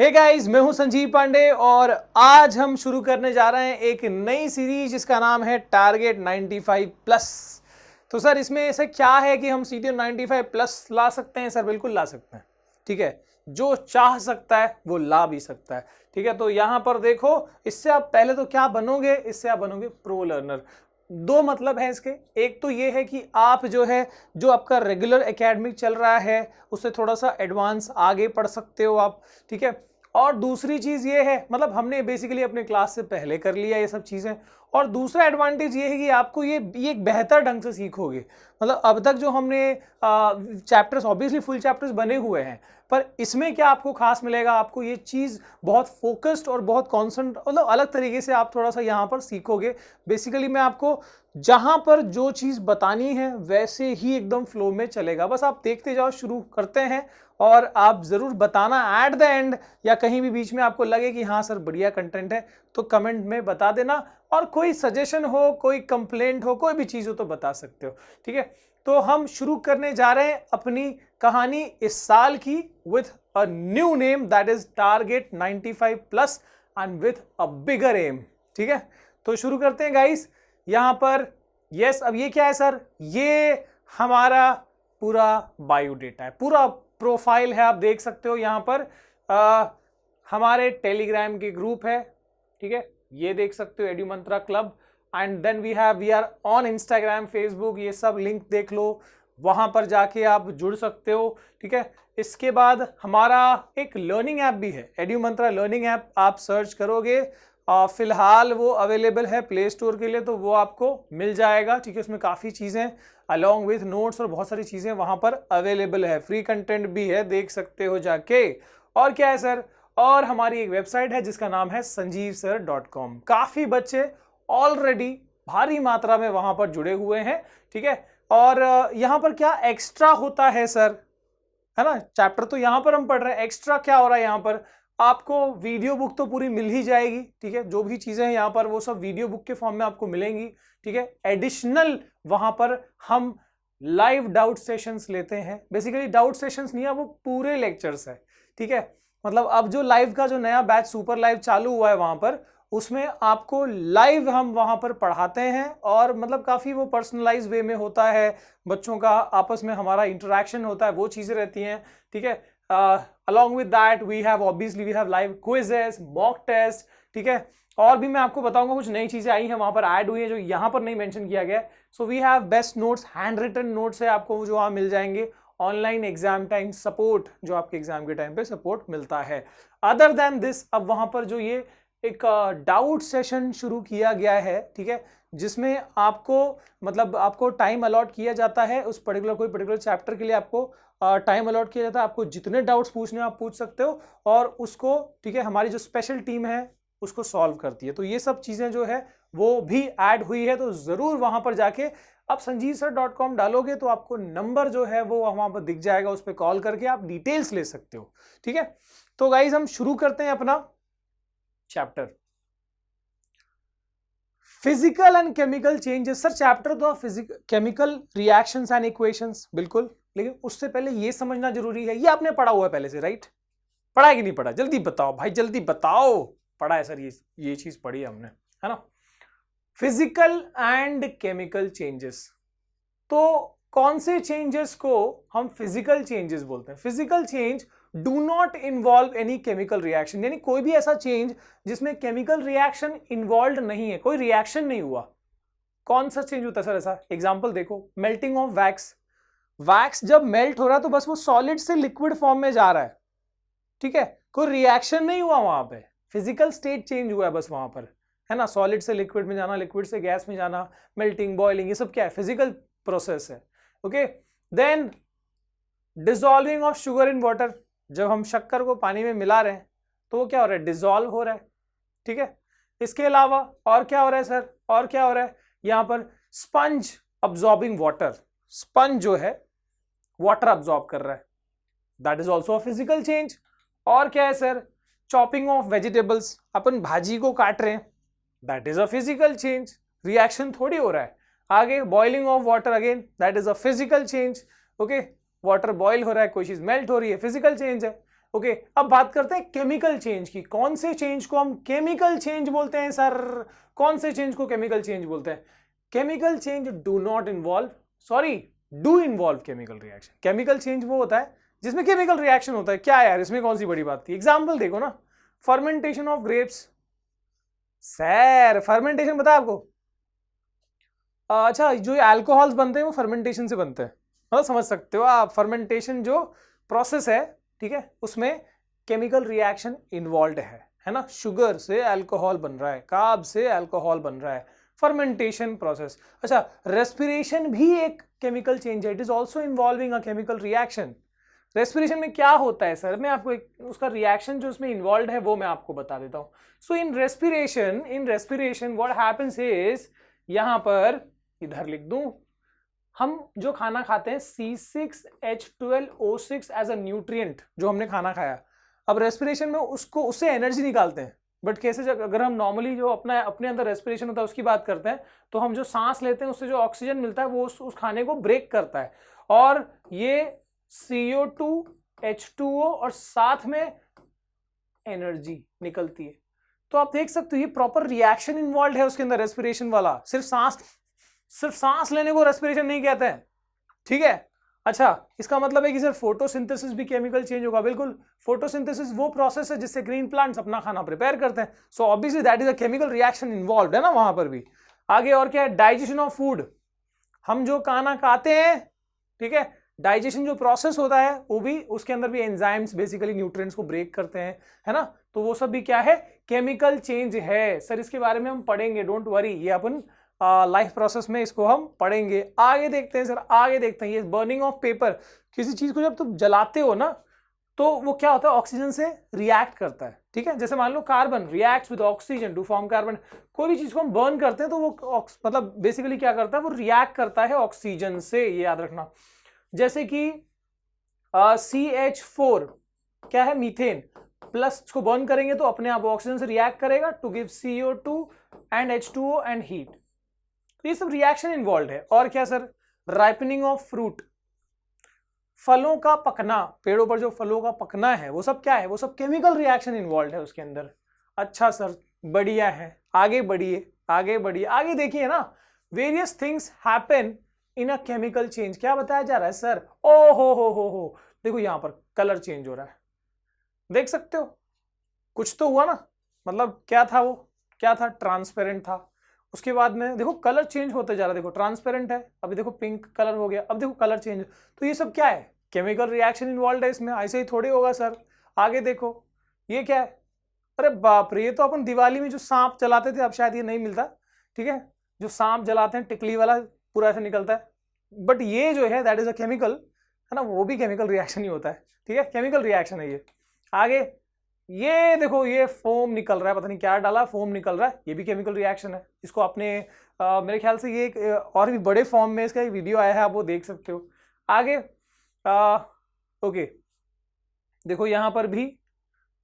Hey guys, मैं हूं संजीव पांडे और आज हम शुरू करने जा रहे हैं एक नई सीरीज जिसका नाम है टारगेट 95 प्लस। तो सर इसमें ऐसा क्या है कि हम सीधे 95 प्लस ला सकते हैं? सर बिल्कुल ला सकते हैं। ठीक है, जो चाह सकता है वो ला भी सकता है। ठीक है, तो यहां पर देखो, इससे आप पहले तो क्या बनोगे, इससे आप बनोगे प्रो लर्नर। दो मतलब है इसके। एक तो ये है कि आप जो आपका रेगुलर एकेडमिक चल रहा है उससे थोड़ा सा एडवांस आगे पढ़ सकते हो आप। ठीक है, और दूसरी चीज ये है, मतलब हमने बेसिकली अपने क्लास से पहले कर लिया ये सब चीजें। और दूसरा एडवांटेज ये है कि आपको ये एक बेहतर ढंग से सीखोगे। मतलब अब तक जो हमने चैप्टर्स, ऑब्वियसली फुल चैप्टर्स बने हुए हैं, पर इसमें क्या आपको खास मिलेगा, आपको ये चीज बहुत फोकस्ड और बहुत कॉन्सेंट, मतलब अलग तरीके से आप थोड़ा सा यहाँ पर सीखोगे। बेसिकली मैं आपको जहां पर जो चीज बतानी है वैसे ही एकदम फ्लो में चलेगा, बस आप देखते जाओ। शुरू करते हैं और आप जरूर बताना एट द एंड, या कहीं भी बीच में आपको लगे कि हाँ सर बढ़िया कंटेंट है तो कमेंट में बता देना। और कोई सजेशन हो, कोई कंप्लेंट हो, कोई भी चीज हो तो बता सकते हो। ठीक है, तो हम शुरू करने जा रहे हैं अपनी कहानी इस साल की with a new name, that is target 95 plus and with a bigger aim. ठीक है, तो शुरू करते हैं गाइस। यहां पर यस, अब ये क्या है सर? ये हमारा पूरा बायोडेटा है, पूरा प्रोफाइल है। आप देख सकते हो यहां पर हमारे टेलीग्राम के ग्रुप है। ठीक है, ये देख सकते हो Edumantra club. And then we are on Instagram, Facebook, ये सब लिंक देख लो, वहां पर जाके आप जुड़ सकते हो। ठीक है, इसके बाद हमारा एक लर्निंग ऐप भी है, एड्यूमंत्रा लर्निंग ऐप। आप सर्च करोगे, फिलहाल वो अवेलेबल है प्ले स्टोर के लिए, तो वो आपको मिल जाएगा। ठीक है, उसमें काफ़ी चीज़ें अलॉन्ग विथ नोट्स और बहुत सारी चीज़ें वहाँ पर अवेलेबल है। फ्री कंटेंट भी है, देख सकते हो जाके। और क्या है सर? और हमारी एक वेबसाइट है जिसका नाम है sanjeevsir.com। काफ़ी बच्चे ऑलरेडी भारी मात्रा में वहाँ पर जुड़े हुए हैं। ठीक है, और यहाँ पर क्या एक्स्ट्रा होता है सर, है ना? चैप्टर तो यहाँ पर हम पढ़ रहे हैं, एक्स्ट्रा क्या हो रहा है यहाँ पर? आपको वीडियो बुक तो पूरी मिल ही जाएगी। ठीक है, जो भी चीजें हैं यहाँ पर वो सब वीडियो बुक के फॉर्म में आपको मिलेंगी। ठीक है, एडिशनल वहां पर हम लाइव डाउट सेशंस लेते हैं। बेसिकली डाउट सेशंस नहीं है, वो पूरे लेक्चर्स है। ठीक है, मतलब अब जो लाइव का जो नया बैच सुपर लाइव चालू हुआ है वहां पर, उसमें आपको लाइव हम वहां पर पढ़ाते हैं। और मतलब काफी वो पर्सनलाइज वे में होता है, बच्चों का आपस में हमारा इंटरेक्शन होता है, वो चीजें रहती हैं। ठीक है, along with that we have live quizzes, mock test। ठीक है, और भी मैं आपको बताऊंगा, कुछ नई चीजें आई हैं वहां पर, ऐड हुई हैं जो यहां पर नहीं मेंशन किया गया। So we have best notes, hand written notes है आपको जो वहां मिल जाएंगे। ऑनलाइन एग्जाम टाइम सपोर्ट, जो आपके एग्जाम के टाइम पे सपोर्ट मिलता है। अदर देन दिस, अब वहां पर जो ये एक डाउट सेशन शुरू किया गया है, ठीक है, जिसमें आपको मतलब आपको टाइम अलॉट किया जाता है उस पर्टिकुलर, कोई पर्टिकुलर चैप्टर के लिए आपको टाइम अलॉट किया जाता है। आपको जितने डाउट्स पूछने आप पूछ सकते हो और उसको, ठीक है, हमारी जो स्पेशल टीम है उसको सॉल्व करती है। तो ये सब चीजें जो है वो भी ऐड हुई है, तो जरूर वहां पर जाके आप sanjeevsir.com डालोगे तो आपको नंबर जो है वो वहां पर दिख जाएगा, उस पर कॉल करके आप डिटेल्स ले सकते हो। ठीक है, तो गाइज हम शुरू करते हैं अपना chapter physical and chemical changes. Sir chapter तो physical chemical reactions and equations, बिल्कुल, लेकिन उससे पहले ये समझना जरूरी है, ये आपने पढ़ा हुआ है पहले से, राइट? पढ़ा है कि नहीं पढ़ा? जल्दी बताओ भाई, जल्दी बताओ। पढ़ा है सर, ये चीज पढ़ी है हमने, है ना? फिजिकल एंड केमिकल चेंजेस, तो कौन से चेंजेस को हम फिजिकल चेंजेस बोलते हैं? Physical change do not involve any chemical reaction, यानी कोई भी ऐसा चेंज जिसमें केमिकल रिएक्शन इन्वॉल्व नहीं है, कोई रिएक्शन नहीं हुआ। कौन सा चेंज होता है सर ऐसा? एग्जांपल देखो, मेल्टिंग ऑफ वैक्स। वैक्स जब मेल्ट हो रहा है तो बस वो सॉलिड से लिक्विड फॉर्म में जा रहा है। ठीक है, कोई रिएक्शन नहीं हुआ वहां पे, फिजिकल स्टेट चेंज हुआ है बस वहां पर, है ना? सॉलिड से लिक्विड में जाना, लिक्विड से गैस में जाना, मेल्टिंग, बॉइलिंग, ये सब क्या है? फिजिकल प्रोसेस है। Okay, then dissolving of sugar in water, जब हम शक्कर को पानी में मिला रहे हैं तो वो क्या हो रहा है? डिसॉल्व हो रहा है। ठीक है, इसके अलावा और क्या हो रहा है सर? और क्या हो रहा है यहां पर? स्पंज अब्सॉर्बिंग वाटर, स्पंज जो है वाटर अब्सॉर्ब कर रहा है, that is also a physical change. और क्या है सर? चॉपिंग ऑफ वेजिटेबल्स, अपन भाजी को काट रहे हैं, that is a physical change, reaction थोड़ी हो रहा है। आगे boiling of water, again that is a physical change. Okay, water boil हो रहा है, कोई चीज मेल्ट हो रही है, फिजिकल चेंज है। ओके, अब बात करते हैं केमिकल चेंज की। कौन से चेंज को हम केमिकल चेंज बोलते हैं सर? कौन से चेंज को केमिकल चेंज बोलते हैं? Chemical change do not involve, sorry, do involve chemical reaction. Chemical change वो होता है जिसमें केमिकल रिएक्शन होता है। क्या यार, इसमें कौन सी बड़ी बात थी? एग्जाम्पल देखो ना, fermentation of grapes. Sir fermentation पता है आपको? अच्छा, जो अल्कोहल्स बनते हैं वो फर्मेंटेशन से बनते हैं, मतलब समझ सकते हो आप। फर्मेंटेशन जो प्रोसेस है, ठीक है, उसमें केमिकल रिएक्शन इन्वॉल्व है ना। शुगर से अल्कोहल बन रहा है, कार्ब से अल्कोहल बन रहा है, फर्मेंटेशन प्रोसेस। अच्छा, रेस्पिरेशन भी एक केमिकल चेंज है, it is also involving a chemical reaction. Respiration में क्या होता है सर? मैं आपको उसका रिएक्शन जो उसमें इन्वॉल्व है वो मैं आपको बता देता हूं। So in respiration what happens is, यहां पर इधर लिख दूं, हम जो खाना खाते हैं C6H12O6 एज अ न्यूट्रिएंट, जो हमने खाना खाया, अब रेस्पिरेशन में उससे एनर्जी निकालते हैं। बट कैसे? अगर हम नॉर्मली जो अपने अंदर रेस्पिरेशन होता है उसकी बात करते हैं, तो हम जो सांस लेते हैं उससे जो ऑक्सीजन मिलता है वो उस खाने को ब्रेक करता है, और ये CO2 H2O और साथ में एनर्जी निकलती है। तो आप देख सकते हो ये प्रॉपर रिएक्शन इन्वॉल्व है उसके अंदर, रेस्पिरेशन वाला। सिर्फ सांस लेने को रेस्पिरेशन नहीं कहते हैं, ठीक है। अच्छा, इसका मतलब है कि सर फोटोसिंथेसिस भी केमिकल चेंज होगा। बिल्कुल, फोटोसिंथेसिस वो प्रोसेस है जिससे ग्रीन प्लांट्स अपना खाना प्रिपेयर करते हैं। So obviously that is a chemical reaction involve है ना वहां पर भी। आगे और क्या है? Digestion of food. हम जो खाना खाते हैं, ठीक है, डाइजेशन जो प्रोसेस होता है वो भी, उसके अंदर भी एंजाइम्स बेसिकली न्यूट्रिएंट्स को ब्रेक करते हैं, है ना। तो वो सब भी क्या है? केमिकल चेंज है सर। इसके बारे में हम पढ़ेंगे, डोंट वरी, ये अपन लाइफ प्रोसेस में इसको हम पढ़ेंगे। आगे देखते हैं सर, आगे देखते हैं ये बर्निंग ऑफ पेपर। किसी चीज को जब तुम जलाते हो ना, तो वो क्या होता है? ऑक्सीजन से रिएक्ट करता है, ठीक है। जैसे मान लो carbon reacts with oxygen to form carbon. कोई भी चीज को हम बर्न करते हैं तो वो मतलब बेसिकली क्या करता है? वो रिएक्ट करता है ऑक्सीजन से, ये याद रखना। जैसे कि CH4 क्या है? मीथेन। प्लस इसको बर्न करेंगे तो अपने आप ऑक्सीजन से रिएक्ट करेगा to give CO2 and H2O and heat. तो ये सब रिएक्शन इन्वॉल्व है। और क्या सर? राइपनिंग ऑफ फ्रूट, फलों का पकना, पेड़ों पर जो फलों का पकना है वो सब क्या है? वो सब केमिकल रिएक्शन इन्वॉल्व है उसके अंदर। अच्छा सर, बढ़िया है, आगे बढ़िए, आगे बढ़िए, आगे देखिए ना। Various things happen in a chemical change. क्या बताया जा रहा है सर? ओ हो, देखो यहां पर कलर चेंज हो रहा है, देख सकते हो? कुछ तो हुआ ना, मतलब क्या था वो? क्या था? ट्रांसपेरेंट था। उसके बाद में देखो कलर चेंज होते जा रहा है। देखो ट्रांसपेरेंट है, अभी देखो पिंक कलर हो गया, अब देखो कलर चेंज। तो ये सब क्या है? केमिकल रिएक्शन इन्वॉल्व है इसमें। ऐसे ही थोड़ी होगा सर। आगे देखो, ये क्या है? अरे बाप रे, ये तो अपन दिवाली में जो सांप जलाते थे, अब शायद ये नहीं मिलता, ठीक है, जो सांप जलाते हैं टिकली वाला, पूरा ऐसे निकलता है। बट ये जो है दैट इज अ केमिकल, है ना, वो भी केमिकल रिएक्शन ही होता है, ठीक है, केमिकल रिएक्शन है ये। आगे ये देखो, ये फोम निकल रहा है, पता नहीं क्या डाला, फोम निकल रहा है, ये भी केमिकल रिएक्शन है। इसको अपने मेरे ख्याल से ये और भी बड़े फॉर्म में इसका एक वीडियो आया है, आप वो देख सकते हो। आगे ओके, देखो यहाँ पर भी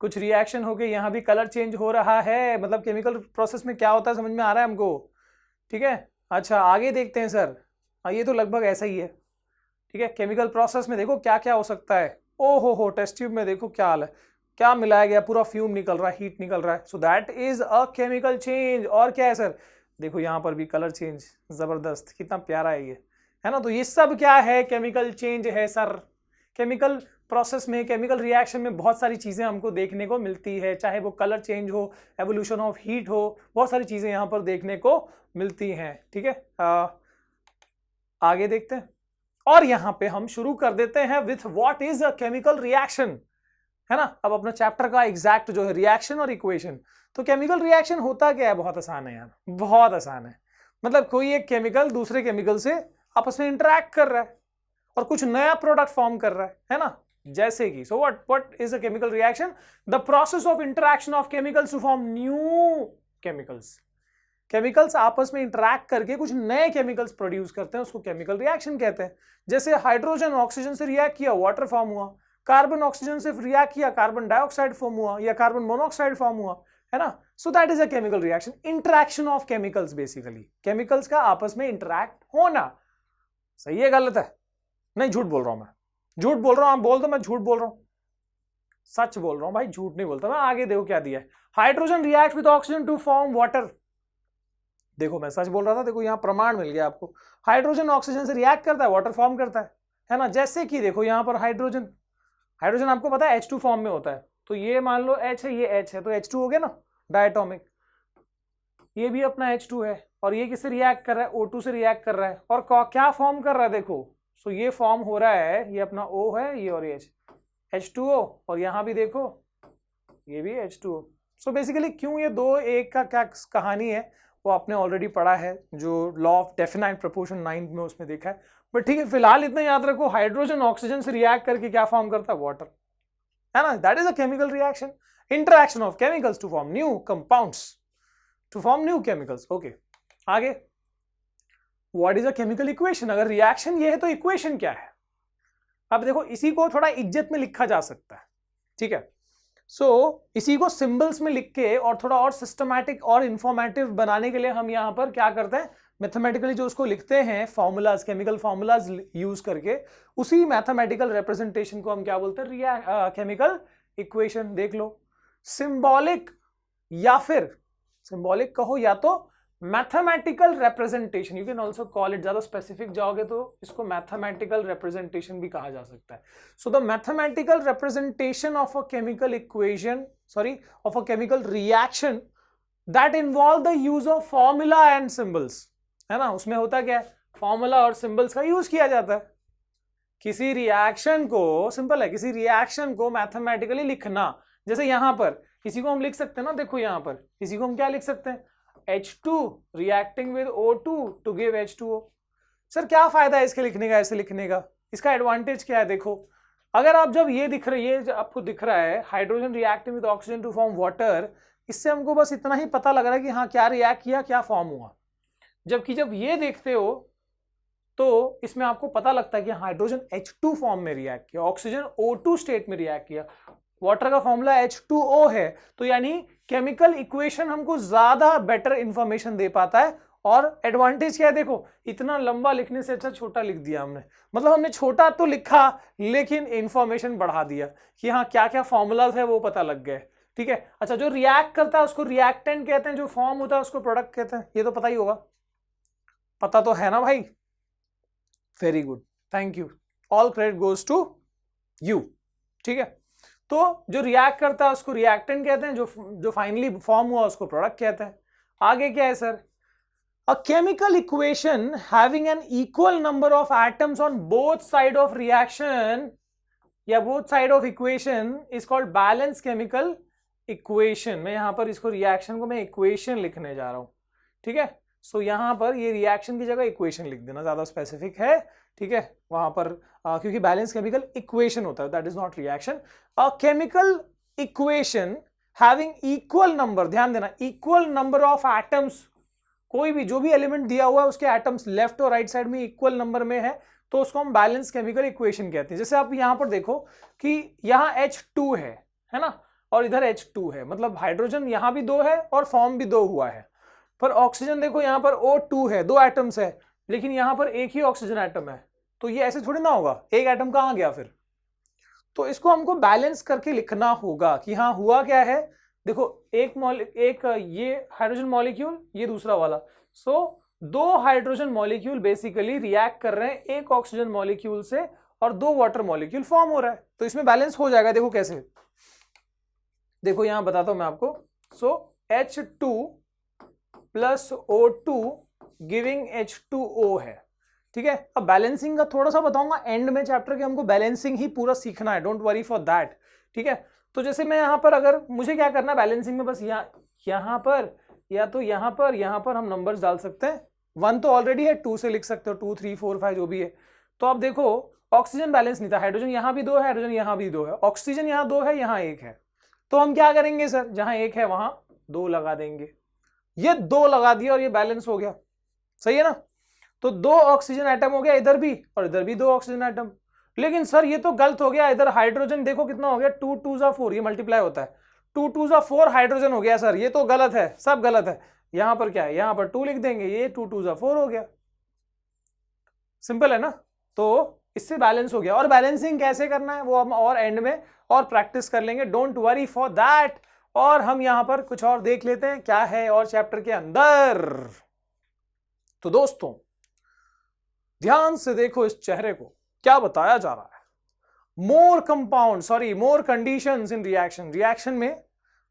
कुछ रिएक्शन हो गए, यहाँ भी कलर चेंज हो रहा है। मतलब केमिकल प्रोसेस में क्या होता है समझ में आ रहा है हमको, ठीक है। अच्छा आगे देखते हैं सर। ये तो लगभग ऐसा ही है, ठीक है। केमिकल प्रोसेस में देखो क्या क्या हो सकता है। ओ हो, टेस्ट ट्यूब में देखो क्या हाल है, क्या मिलाया गया, पूरा फ्यूम निकल रहा है, हीट निकल रहा है। सो that is a chemical change. और क्या है सर? देखो यहाँ पर भी कलर चेंज, जबरदस्त, कितना प्यारा है ये, है ना। तो ये सब क्या है? केमिकल चेंज है सर। केमिकल प्रोसेस में, केमिकल रिएक्शन में बहुत सारी चीजें हमको देखने को मिलती है, चाहे वो कलर चेंज हो, एवोल्यूशन ऑफ हीट हो, बहुत सारी चीजें यहाँ पर देखने को मिलती हैं, ठीक है। आगे देखते हैं, और यहां पे हम शुरू कर देते हैं with what is a chemical reaction, है ना। अब अपना चैप्टर का एग्जैक्ट जो है रिएक्शन और इक्वेशन। तो केमिकल रिएक्शन होता क्या है? बहुत आसान है यार, बहुत आसान है। मतलब कोई एक केमिकल दूसरे केमिकल से आपस में इंटरेक्ट कर रहा है और कुछ नया प्रोडक्ट फॉर्म कर रहा है ना। जैसे कि so what is a chemical reaction? The process of interaction of chemicals to form new chemicals. Chemicals आपस में इंटरेक्ट करके कुछ नए केमिकल्स प्रोड्यूस करते हैं, उसको केमिकल रिएक्शन कहते हैं। जैसे हाइड्रोजन ऑक्सीजन से रिएक्ट किया, वाटर फॉर्म हुआ। कार्बन ऑक्सीजन से रिएक्ट किया, कार्बन डाइऑक्साइड फॉर्म हुआ या कार्बन मोनोऑक्साइड फॉर्म हुआ, है ना। सो that is a chemical reaction. Interaction of chemicals, basically chemicals का आपस में इंटरेक्ट होना। सही है गलत है? नहीं, झूठ बोल रहा हूं मैं, झूठ बोल रहा हूं, आप बोल दो मैं झूठ बोल रहा हूं। सच बोल रहा हूं भाई, झूठ नहीं बोलता मैं। आगे देखो क्या दिया है, hydrogen react with oxygen to form water. देखो मैं सच बोल रहा था, देखो यहाँ प्रमाण मिल गया आपको। हाइड्रोजन ऑक्सीजन से रिएक्ट करता है, वाटर फॉर्म करता है ना। जैसे कि देखो यहाँ पर हाइड्रोजन, हाइड्रोजन आपको पता है H2 फॉर्म में होता है, तो ये मान लो H है, ये H है, तो H2 हो गया ना डायटोमिक। ये भी अपना H2 है, और ये किससे रिएक्ट कर रहा है, O2 से रिएक्ट कर रहा है, और क्या फॉर्म कर रहा है देखो। सो ये फॉर्म हो रहा है, ये अपना O है, ये और ये H2O, और यहाँ भी देखो ये भी H2O। सो बेसिकली क्यों ये दो एक का क्या कहानी है वो आपने ऑलरेडी पढ़ा है, जो लॉ ऑफ डेफिनाइट प्रोपोर्शन 9 में उसमें देखा है। बट ठीक है, फिलहाल इतना याद रखो, हाइड्रोजन ऑक्सीजन से रिएक्ट करके क्या फॉर्म करता है, वाटर, है ना। That is a chemical reaction, interaction of chemicals to form new compounds, to form new chemicals. Okay, आगे what is a chemical equation. अगर रिएक्शन ये है तो इक्वेशन क्या है। अब देखो इसी को थोड़ा इज्जत में लिखा जा सकता है, ठीक है। इसी को सिंबल्स में लिख के और थोड़ा और सिस्टमैटिक और इंफॉर्मेटिव बनाने के लिए हम यहाँ पर क्या करते हैं, मैथमेटिकली जो उसको लिखते हैं फॉर्मूलाज, केमिकल फॉर्मूलाज यूज करके, उसी मैथमेटिकल रिप्रेजेंटेशन को हम क्या बोलते हैं, केमिकल इक्वेशन। देख लो, सिंबॉलिक या फिर सिंबॉलिक कहो या तो mathematical representation, you can also call it, ज्यादा स्पेसिफिक जाओगे तो इसको मैथमेटिकल रिप्रेजेंटेशन भी कहा जा सकता है। So the mathematical representation of a chemical equation, sorry of a chemical reaction that involve the use of formula and symbols, है ना। उसमें होता क्या है, फॉर्मूला और सिंबल्स का यूज किया जाता है। किसी रिएक्शन को, सिंपल है, किसी रिएक्शन को मैथमेटिकली लिखना। जैसे यहां पर किसी को हम लिख सकते हैं ना, देखो यहां पर किसी को हम क्या लिख सकते हैं, H2 reacting with O2 to give H2O। Sir क्या फायदा है इसके लिखने का, ऐसे लिखने का, इसका एडवांटेज क्या है। देखो अगर आप जब ये दिख रही है, ये आपको दिख रहा है hydrogen reacting with oxygen to form water, इससे हमको बस इतना ही पता लग रहा है कि हाँ क्या रिएक्ट किया, क्या फॉर्म हुआ। जबकि जब ये देखते हो तो इसमें आपको पता लगता है कि हाइड्रोजन H2 फॉर्म में रिएक्ट किया, ऑक्सीजन O2 स्टेट में रिएक्ट किया, वाटर का फॉर्मूला H2O है। तो यानी केमिकल इक्वेशन हमको ज्यादा बेटर इंफॉर्मेशन दे पाता है। और एडवांटेज क्या है, देखो इतना लंबा लिखने से अच्छा छोटा लिख दिया हमने, मतलब हमने छोटा तो लिखा लेकिन इंफॉर्मेशन बढ़ा दिया कि हाँ क्या क्या फॉर्मूलाज है वो पता लग गए, ठीक है। अच्छा, जो रिएक्ट करता है उसको रिएक्टेंट कहते हैं, जो फॉर्म होता है उसको प्रोडक्ट कहते हैं, ये तो पता ही होगा, पता तो है ना भाई। Very good, thank you, all credit goes to you, ठीक है। तो जो रिएक्ट करता है उसको रिएक्टेंट कहते हैं, जो फाइनली फॉर्म हुआ उसको प्रोडक्ट कहते हैं। आगे क्या है sir, a chemical equation having an equal number of atoms on both side of reaction या both side of equation is called balance chemical equation. मैं यहां पर इसको रिएक्शन को मैं इक्वेशन लिखने जा रहा हूं, ठीक है। सो यहां पर ये रिएक्शन की जगह इक्वेशन लिख देना, ज्यादा स्पेसिफिक है, ठीक है। वहां पर क्योंकि बैलेंस केमिकल इक्वेशन होता है, that is not reaction. A chemical equation having equal number, ध्यान देना, इक्वल नंबर ऑफ एटम्स, कोई भी जो भी एलिमेंट दिया हुआ है उसके एटम्स लेफ्ट और राइट साइड में इक्वल नंबर में है तो उसको हम बैलेंस केमिकल इक्वेशन कहते हैं। जैसे आप यहां पर देखो कि यहां H2 है ना, और इधर H2 है, मतलब हाइड्रोजन यहां भी दो है और फॉर्म भी दो हुआ है। पर ऑक्सीजन देखो यहां पर O2 है, दो एटम्स है, लेकिन यहां पर एक ही ऑक्सीजन एटम है, तो ये ऐसे थोड़ी ना होगा, एक एटम कहां गया फिर। तो इसको हमको बैलेंस करके लिखना होगा कि हाँ हुआ क्या है। देखो एक ये हाइड्रोजन मॉलिक्यूल, ये दूसरा वाला, सो दो हाइड्रोजन मॉलिक्यूल बेसिकली रिएक्ट कर रहे हैं एक ऑक्सीजन मॉलिक्यूल से और दो वाटर मॉलिक्यूल फॉर्म हो रहा है, तो इसमें बैलेंस हो जाएगा। देखो कैसे, देखो यहां बताता हूं मैं आपको। सो H2 plus O2 giving H2O है, ठीक है। अब बैलेंसिंग का थोड़ा सा बताऊंगा एंड में चैप्टर के, हमको बैलेंसिंग ही पूरा सीखना है, डोंट वरी फॉर दैट, ठीक है। तो जैसे मैं यहां पर, अगर मुझे क्या करना है बैलेंसिंग में, बस यहां पर या तो यहां पर हम नंबर्स डाल सकते हैं। 1 तो ऑलरेडी है, 2 से लिख सकते हो, 2 3 4 5 जो भी है। तो आप देखो ऑक्सीजन बैलेंस नहीं था, हाइड्रोजन यहां भी 2 है, हाइड्रोजन यहां भी 2 है, ऑक्सीजन यहां 2 है, यहां 1 है। तो हम क्या करेंगे सर, जहां 1 है वहां 2 लगा देंगे, ये 2 लगा दिया और ये बैलेंस हो गया, सही है ना। तो 2 ऑक्सीजन एटम हो गया इधर भी और इधर भी 2 ऑक्सीजन एटम। लेकिन सर ये तो गलत हो गया, इधर हाइड्रोजन देखो कितना हो गया, 2 2 4, ये मल्टीप्लाई होता है, 2 2 4 हाइड्रोजन हो गया सर, ये तो गलत है, सब गलत है। यहां पर क्या है, यहां पर 2 लिख देंगे, ये 2 2 4 हो गया, सिंपल है ना। तो इससे बैलेंस हो गया। और बैलेंसिंग कैसे करना है वो हम और एंड में और प्रैक्टिस कर लेंगे, डोंट वरी फॉर दैट। और हम यहां पर कुछ और देख लेते हैं क्या है और चैप्टर के अंदर। तो दोस्तों ध्यान से देखो इस चेहरे को, क्या बताया जा रहा है। मोर कंडीशंस इन रिएक्शन, रिएक्शन में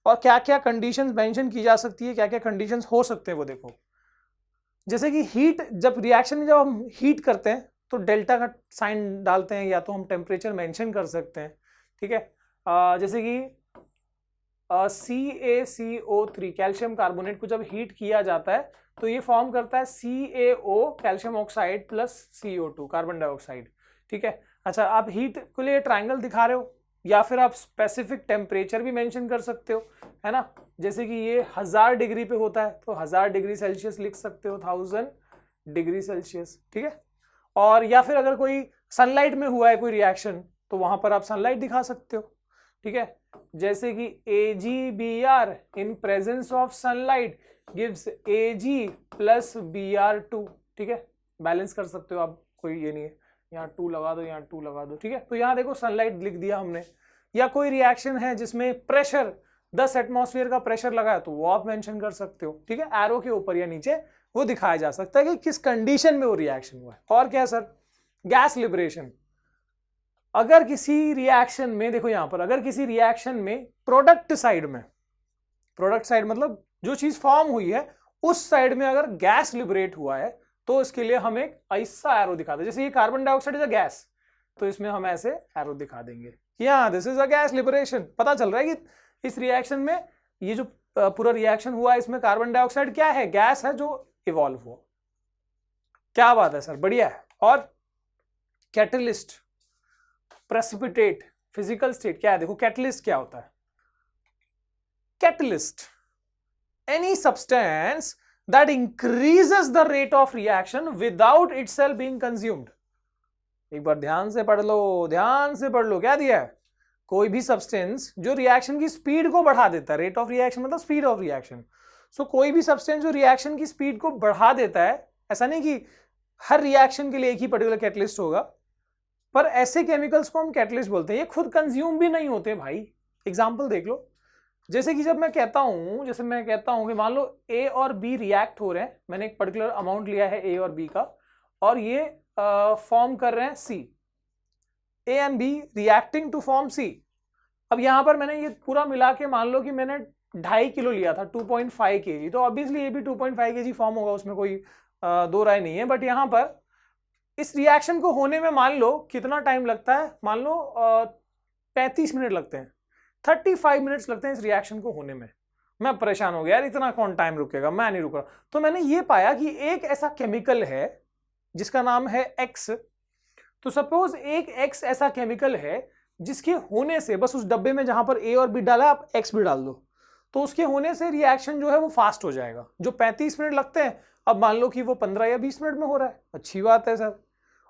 और क्या क्या कंडीशंस मेंशन की जा सकती है, क्या क्या कंडीशंस हो सकते हैं वो देखो। जैसे कि हीट, जब रिएक्शन में जब हम हीट करते हैं तो डेल्टा का साइन डालते हैं, या तो हम टेम्परेचर मेंशन कर सकते हैं, ठीक है। जैसे कि CaCO3 कैल्शियम कार्बोनेट को जब हीट किया जाता है तो ये फॉर्म करता है CaO calcium oxide plus CO2 carbon dioxide, ठीक है। अच्छा, आप हीट के लिए ट्रायंगल दिखा रहे हो या फिर आप स्पेसिफिक टेम्परेचर भी मेंशन कर सकते हो, है ना। जैसे कि ये 1000 डिग्री पे होता है तो 1000 डिग्री सेल्सियस लिख सकते हो, 1000 डिग्री सेल्सियस, ठीक है। और या फिर अगर कोई सनलाइट में हुआ है कोई रिएक्शन तो वहां पर आप सनलाइट दिखा सकते हो, ठीक है। जैसे कि AgBr in presence of sunlight gives Ag plus Br2, ठीक है। बैलेंस कर सकते हो आप, कोई ये नहीं है, यहाँ 2 लगा दो, यहाँ 2 लगा दो, ठीक है। तो यहाँ देखो सनलाइट लिख दिया हमने। या कोई रिएक्शन है जिसमें प्रेशर 10 एटमॉस्फेयर का प्रेशर लगा है तो वो आप मेंशन कर सकते हो, ठीक है। एरो के ऊपर या नीचे वो दिखाया जा सकता है कि किस कंडीशन में वो रिएक्शन हुआ है। और क्या है सर, गैस लिबरेशन। अगर किसी रिएक्शन में, देखो यहां पर, अगर किसी रिएक्शन में प्रोडक्ट साइड में, प्रोडक्ट साइड मतलब जो चीज फॉर्म हुई है उस साइड में अगर गैस लिबरेट हुआ है तो इसके लिए हम एक ऐसा एरो दिखाते हैं। जैसे ये carbon dioxide is a gas तो इसमें हम ऐसे एरो दिखा देंगे, या this is a gas liberation. पता चल रहा है कि इस रिएक्शन में, ये जो पूरा रिएक्शन हुआ है इसमें कार्बन डाइऑक्साइड क्या है, गैस है जो इवॉल्व हुआ। क्या बात है सर, बढ़िया है। और कैटलिस्ट, प्रेसिपिटेट, फिजिकल स्टेट क्या है, देखो कैटलिस्ट क्या होता है। Catalyst, any substance that increases the rate of reaction without itself being consumed। एक बार ध्यान से पढ़ लो, ध्यान से पढ़ लो, क्या दिया है, कोई भी सब्सटेंस जो रिएक्शन की स्पीड को बढ़ा देता है, रेट ऑफ रिएक्शन मतलब स्पीड ऑफ रिएक्शन। सो कोई भी सब्सटेंस जो रिएक्शन की स्पीड को बढ़ा देता है, ऐसा नहीं कि हर रिएक्शन के लिए एक ही पर्टिकुलर कैटलिस्ट होगा, पर ऐसे केमिकल्स को हम कैटलिस्ट बोलते हैं। ये खुद कंज्यूम भी नहीं होते भाई। एग्जाम्पल देख लो, जैसे कि जब मैं कहता हूं कि मान लो A और B रिएक्ट हो रहे हैं, मैंने एक पर्टिकुलर अमाउंट लिया है A और B का, और ये फॉर्म कर रहे हैं C, A and B reacting to form C। अब यहां पर मैंने ये पूरा मिला के मान लो कि मैंने 2.5 किलो लिया था, 2.5 kg, तो ऑब्वियसली ये भी 2.5 kg फॉर्म होगा, उसमें कोई दो राय नहीं है। बट यहां पर इस रिएक्शन को होने में मान लो कितना टाइम लगता है, मान लो 35 मिनट लगते हैं, 35 मिनट्स लगते हैं इस रिएक्शन को होने में। मैं परेशान हो गया यार, इतना कौन टाइम रुकेगा, मैं नहीं रुक रहा। तो मैंने ये पाया कि एक ऐसा केमिकल है जिसका नाम है X। तो सपोज एक X ऐसा केमिकल है जिसके होने से, बस उस डब्बे में जहां पर A और B डाला आप X भी डाल दो, तो उसके होने से रिएक्शन जो है वो फास्ट हो जाएगा। जो 35 मिनट लगते हैं अब मान लो कि वो 15 या 20 मिनट में हो रहा है। अच्छी बात है सर।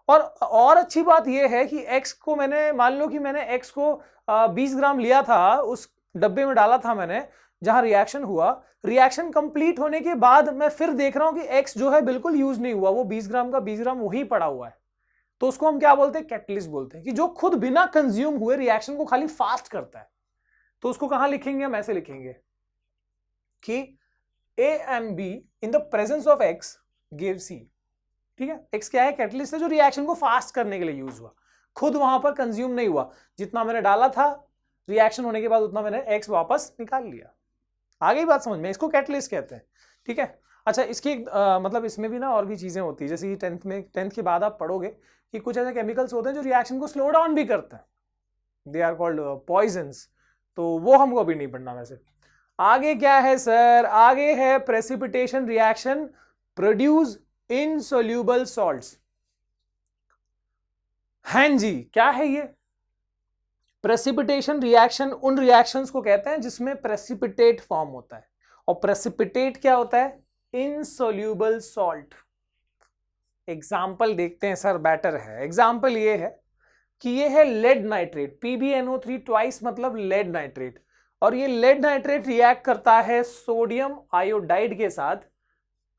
और अच्छी बात यह है कि X को मैंने, मान लो कि मैंने X को 20 ग्राम लिया था, उस डब्बे में डाला था मैंने जहां रिएक्शन हुआ। रिएक्शन कंप्लीट होने के बाद मैं फिर देख रहा हूं कि X जो है बिल्कुल यूज नहीं हुआ, वो 20 ग्राम का 20 ग्राम वहीं पड़ा हुआ है। तो उसको हम क्या बोलते हैं, कैटलिस्ट बोलते हैं, कि जो खुद बिना कंज्यूम हुए रिएक्शन को खाली फास्ट करता है। तो उसको कहां लिखेंगे, हम ऐसे लिखेंगे कि A and B in the presence of X give C। ठीक है, X क्या है, कैटलिस्ट है जो रिएक्शन को फास्ट करने के लिए यूज हुआ, खुद वहां पर कंज्यूम नहीं हुआ। जितना मैंने डाला था रिएक्शन होने के बाद उतना मैंने X वापस निकाल लिया। आ गई बात समझ में, इसको कैटलिस्ट कहते हैं। ठीक है, अच्छा इसकी मतलब इसमें भी ना और भी चीजें होती है, जैसे कि 10th के बाद आप पढ़ोगे कि कुछ ऐसे केमिकल्स होते हैं जो रिएक्शन को स्लो डाउन भी करते हैं, दे आर कॉल्ड पॉइजन्स। तो वो हमको अभी नहीं पढ़ना। वैसे आगे क्या है सर, आगे है precipitation reaction produce insoluble salts. हाँ जी, क्या है ये प्रेसिपिटेशन रिएक्शन? उन रिएक्शंस को कहते हैं जिसमें प्रेसिपिटेट फॉर्म होता है। और प्रेसिपिटेट क्या होता है, इनसोल्यूबल सॉल्ट। एग्जाम्पल देखते हैं सर, बेटर है। एग्जाम्पल ये है कि ये है लेड नाइट्रेट, PbNO3 ट्वाइस मतलब लेड नाइट्रेट। और ये लेड नाइट्रेट रिएक्ट करता है सोडियम आयोडाइड के साथ।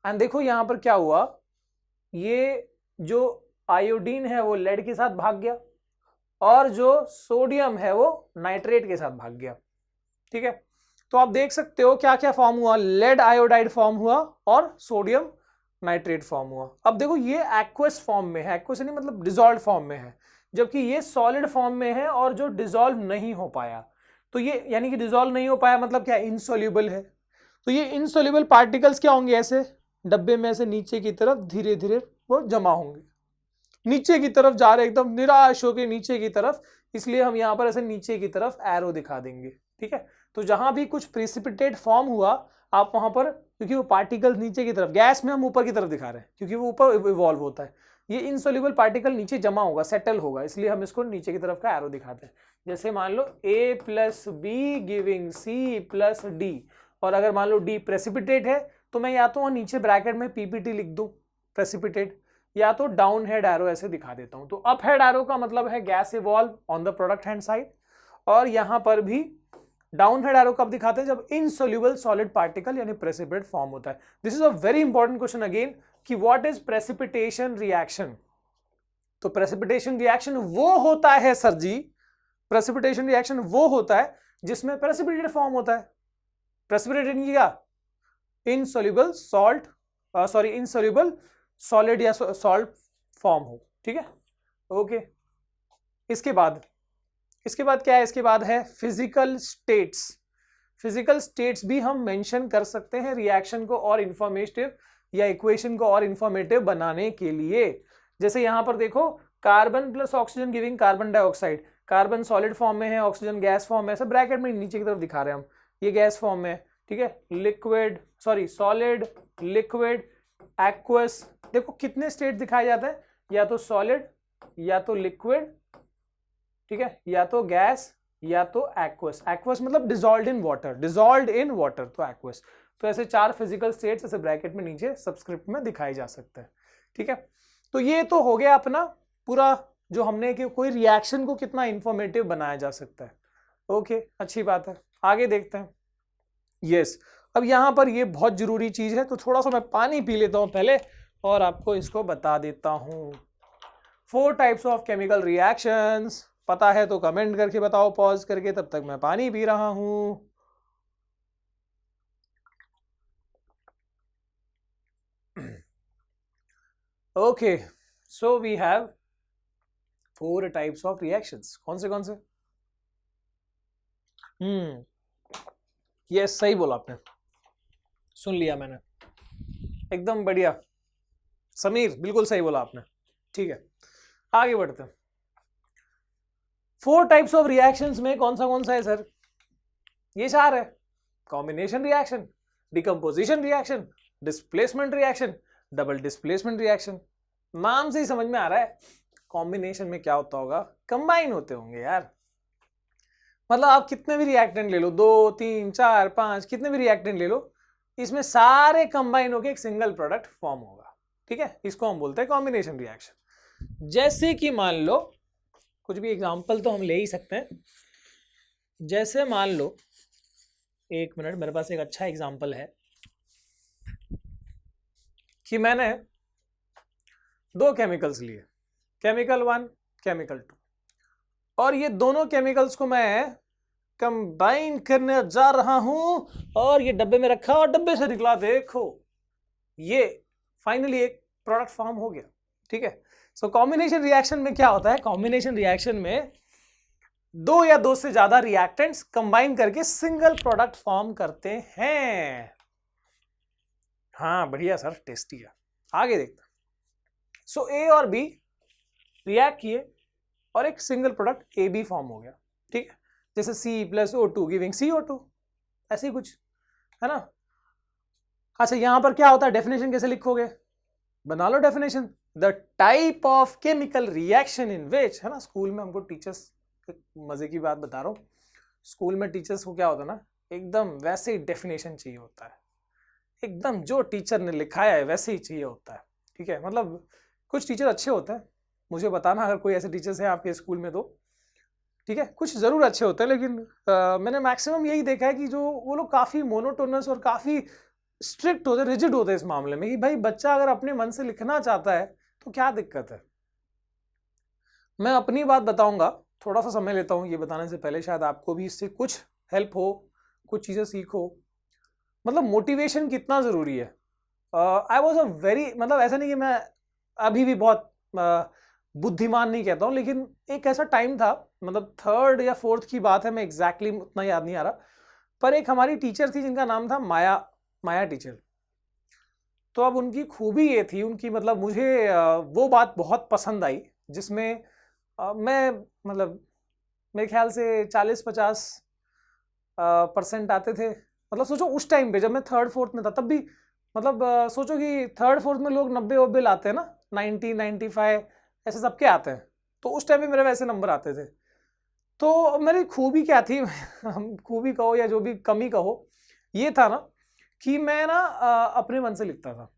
एंड देखो यहां पर क्या हुआ, ये जो आयोडीन है वो लेड के साथ भाग गया और जो सोडियम है वो नाइट्रेट के साथ भाग गया। ठीक है, तो आप देख सकते हो क्या क्या फॉर्म हुआ, लेड आयोडाइड फॉर्म हुआ और सोडियम नाइट्रेट फॉर्म हुआ। अब देखो ये एक्वस फॉर्म में है, एक्वस नहीं मतलब डिसॉल्व फॉर्म में है, जबकि ये सॉलिड फॉर्म में है और जो डिसॉल्व नहीं हो पाया। तो ये यानी कि डिसॉल्व नहीं हो पाया मतलब क्या, इनसॉल्युबल है। तो ये इनसॉल्युबल पार्टिकल्स क्या होंगे, ऐसे डब्बे में ऐसे नीचे की तरफ धीरे धीरे वो जमा होंगे, नीचे की तरफ जा रहे एकदम निराश होकर नीचे की तरफ, इसलिए हम यहाँ पर ऐसे नीचे की तरफ एरो दिखा देंगे। ठीक है, तो जहां भी कुछ प्रेसिपिटेट फॉर्म हुआ आप वहां पर, क्योंकि वो पार्टिकल्स नीचे की तरफ, गैस में हम ऊपर की तरफ दिखा रहे हैं क्योंकि वो ऊपर इवॉल्व होता है, ये इनसॉल्युबल पार्टिकल नीचे जमा होगा, सेटल होगा, इसलिए हम इसको नीचे की तरफ का एरो दिखाते हैं। जैसे मान लो A + B giving C + D, और अगर मान लो D प्रेसिपिटेट है तो मैं या तो नीचे ब्रैकेट में PPT लिख दूं प्रेसिपिटेट, या तो डाउन हेड एरो ऐसे दिखा देता हूं। तो अप हेड एरो का मतलब है gas evolve on the product hand side, और यहां पर भी डाउन हेड एरो कब दिखाते हैं, जब इनसॉल्युबल सॉलिड पार्टिकल यानी प्रेसिपिटेट फॉर्म होता है। This is a very important question again कि व्हाट इज प्रेसिपिटेशन रिएक्शन। तो प्रेसिपिटेशन रिएक्शन वो होता है सर जी, प्रेसिपिटेशन रिएक्शन वो होता है जिसमें प्रेसिपिटेट फॉर्म होता है। प्रेसिपिटेट क्या, insoluble salt, sorry insoluble solid या सॉल्ट फॉर्म हो। ठीक है, ओके। इसके बाद क्या है, इसके बाद है फिजिकल स्टेट्स। फिजिकल स्टेट्स भी हम मेंशन कर सकते हैं रिएक्शन को और इंफॉर्मेटिव या इक्वेशन को और इंफॉर्मेटिव बनाने के लिए। जैसे यहां पर देखो, carbon + oxygen giving carbon dioxide, carbon solid form में है, ऑक्सीजन गैस फॉर्म में है, सब ब्रैकेट में नीचे की तरफ दिखा रहे हैं हम, ये गैस फॉर्म में है। ठीक है, liquid sorry solid, liquid, aqueous, देखो कितने स्टेट दिखाए जाते हैं, या तो सॉलिड या तो लिक्विड, ठीक है, या तो गैस या तो एक्वस। एक्वस मतलब dissolved in water, dissolved in water तो एक्वस। तो ऐसे 4 फिजिकल स्टेट्स ऐसे ब्रैकेट में नीचे सबस्क्रिप्ट में दिखाए जा सकते हैं। ठीक है, तो ये तो हो गया अपना पूरा जो हमने कि कोई रिएक्शन को कितना इंफॉर्मेटिव बनाया जा सकता है। ओके, अच्छी बात है, आगे देखते हैं। यस, अब यहां पर ये बहुत जरूरी चीज है, तो थोड़ा सा मैं पानी पी लेता हूं पहले और आपको इसको बता देता हूं। 4 टाइप्स ऑफ केमिकल रिएक्शंस, पता है तो कमेंट करके बताओ पॉज करके, तब तक मैं पानी पी रहा हूं। Okay, so we have 4 types of reactions. कौन से? यस, सही बोला आपने, सुन लिया मैंने, एकदम बढ़िया समीर, बिल्कुल सही बोला आपने। ठीक है, आगे बढ़ते हैं। 4 टाइप्स ऑफ रिएक्शंस में कौन सा है सर? ये 4 है, combination reaction, decomposition reaction, displacement reaction, double displacement reaction. नाम से ही समझ में आ रहा है कॉम्बिनेशन में क्या होता होगा, कंबाइन होते होंगे यार। मतलब आप कितने भी रिएक्टेंट ले लो, 2, 3, 4, 5, कितने भी रिएक्टेंट ले लो, इसमें सारे कंबाइन होकर एक सिंगल प्रोडक्ट फॉर्म होगा। ठीक है, इसको हम बोलते हैं कॉम्बिनेशन रिएक्शन। जैसे कि मान लो, कुछ भी एग्जांपल तो हम ले ही सकते हैं। जैसे मान लो, एक मिनट, मेरे पास एक अच्छा एग्जांपल है कि मैंने 2 केमिकल्स लिए, केमिकल 1, केमिकल 2, और ये दोनों केमिकल्स को मैं कंबाइन करने जा रहा हूं, और ये डब्बे में रखा और डब्बे से निकला, देखो ये फाइनली एक प्रोडक्ट फॉर्म हो गया। ठीक है, सो कॉम्बिनेशन रिएक्शन में क्या होता है, कॉम्बिनेशन रिएक्शन में 2 या 2 से ज्यादा रिएक्टेंट्स कंबाइन करके सिंगल प्रोडक्ट फॉर्म करते हैं। हाँ बढ़िया सर, टेस्टी है। आगे देखते हैं। सो ए और बी रिएक्ट किए और एक सिंगल प्रोडक्ट ए बी फॉर्म हो गया। ठीक है, जैसे C + O2 गिविंग CO2, ऐसे ही कुछ है ना। अच्छा, यहां पर क्या होता है, डेफिनेशन कैसे लिखोगे, बना लो definition. The type of chemical reaction in which, है ना, स्कूल में हमको टीचर्स, मजे की बात बता रहा हूं, स्कूल में टीचर्स को क्या होता है ना, एकदम वैसे ही डेफिनेशन चाहिए होता है, एकदम जो टीचर ने लिखाया है वैसे ही चाहिए होता है। ठीक है, मतलब कुछ टीचर अच्छे होते हैं, मुझे बताना अगर कोई ऐसे टीचर्स हैं आपके स्कूल में तो। ठीक है, कुछ जरूर अच्छे होते हैं, लेकिन मैंने मैक्सिमम यही देखा है कि जो वो लोग काफी मोनोटोनस और काफी स्ट्रिक्ट होते, रिजिड होते हैं इस मामले में कि भाई बच्चा अगर अपने मन से लिखना चाहता है तो क्या दिक्कत है, मैं अपनी बात बताऊंगा, थोड़ा सा समय लेता हूँ ये बताने से पहले, शायद आपको भी इससे कुछ हेल्प हो, कुछ चीज़ें सीखो। मतलब मोटिवेशन कितना ज़रूरी है। आई वॉज अ वेरी, मतलब ऐसा नहीं कि मैं अभी भी बहुत बुद्धिमान नहीं कहता हूँ, लेकिन एक ऐसा टाइम था, मतलब 3rd या 4th की बात है, मैं एग्जैक्टली उतना याद नहीं आ रहा, पर एक हमारी टीचर थी जिनका नाम था माया टीचर। तो अब उनकी खूबी ये थी, उनकी मतलब मुझे वो बात बहुत पसंद आई जिसमें मैं मतलब मेरे ख्याल से 40-50% आते थे। मतलब सोचो उस टाइम पे जब मैं 3rd 4th में था, तब भी मतलब सोचो कि 3rd 4th में लोग 90 लाते हैं ना, 90 95 ऐसे सबके आते हैं। तो उस टाइम पे मेरे वैसे नंबर आते थे। तो मेरी खूबी क्या थी हम खूबी कहो या जो भी कमी कहो, ये था ना कि मैं ना अपने मन से लिखता था।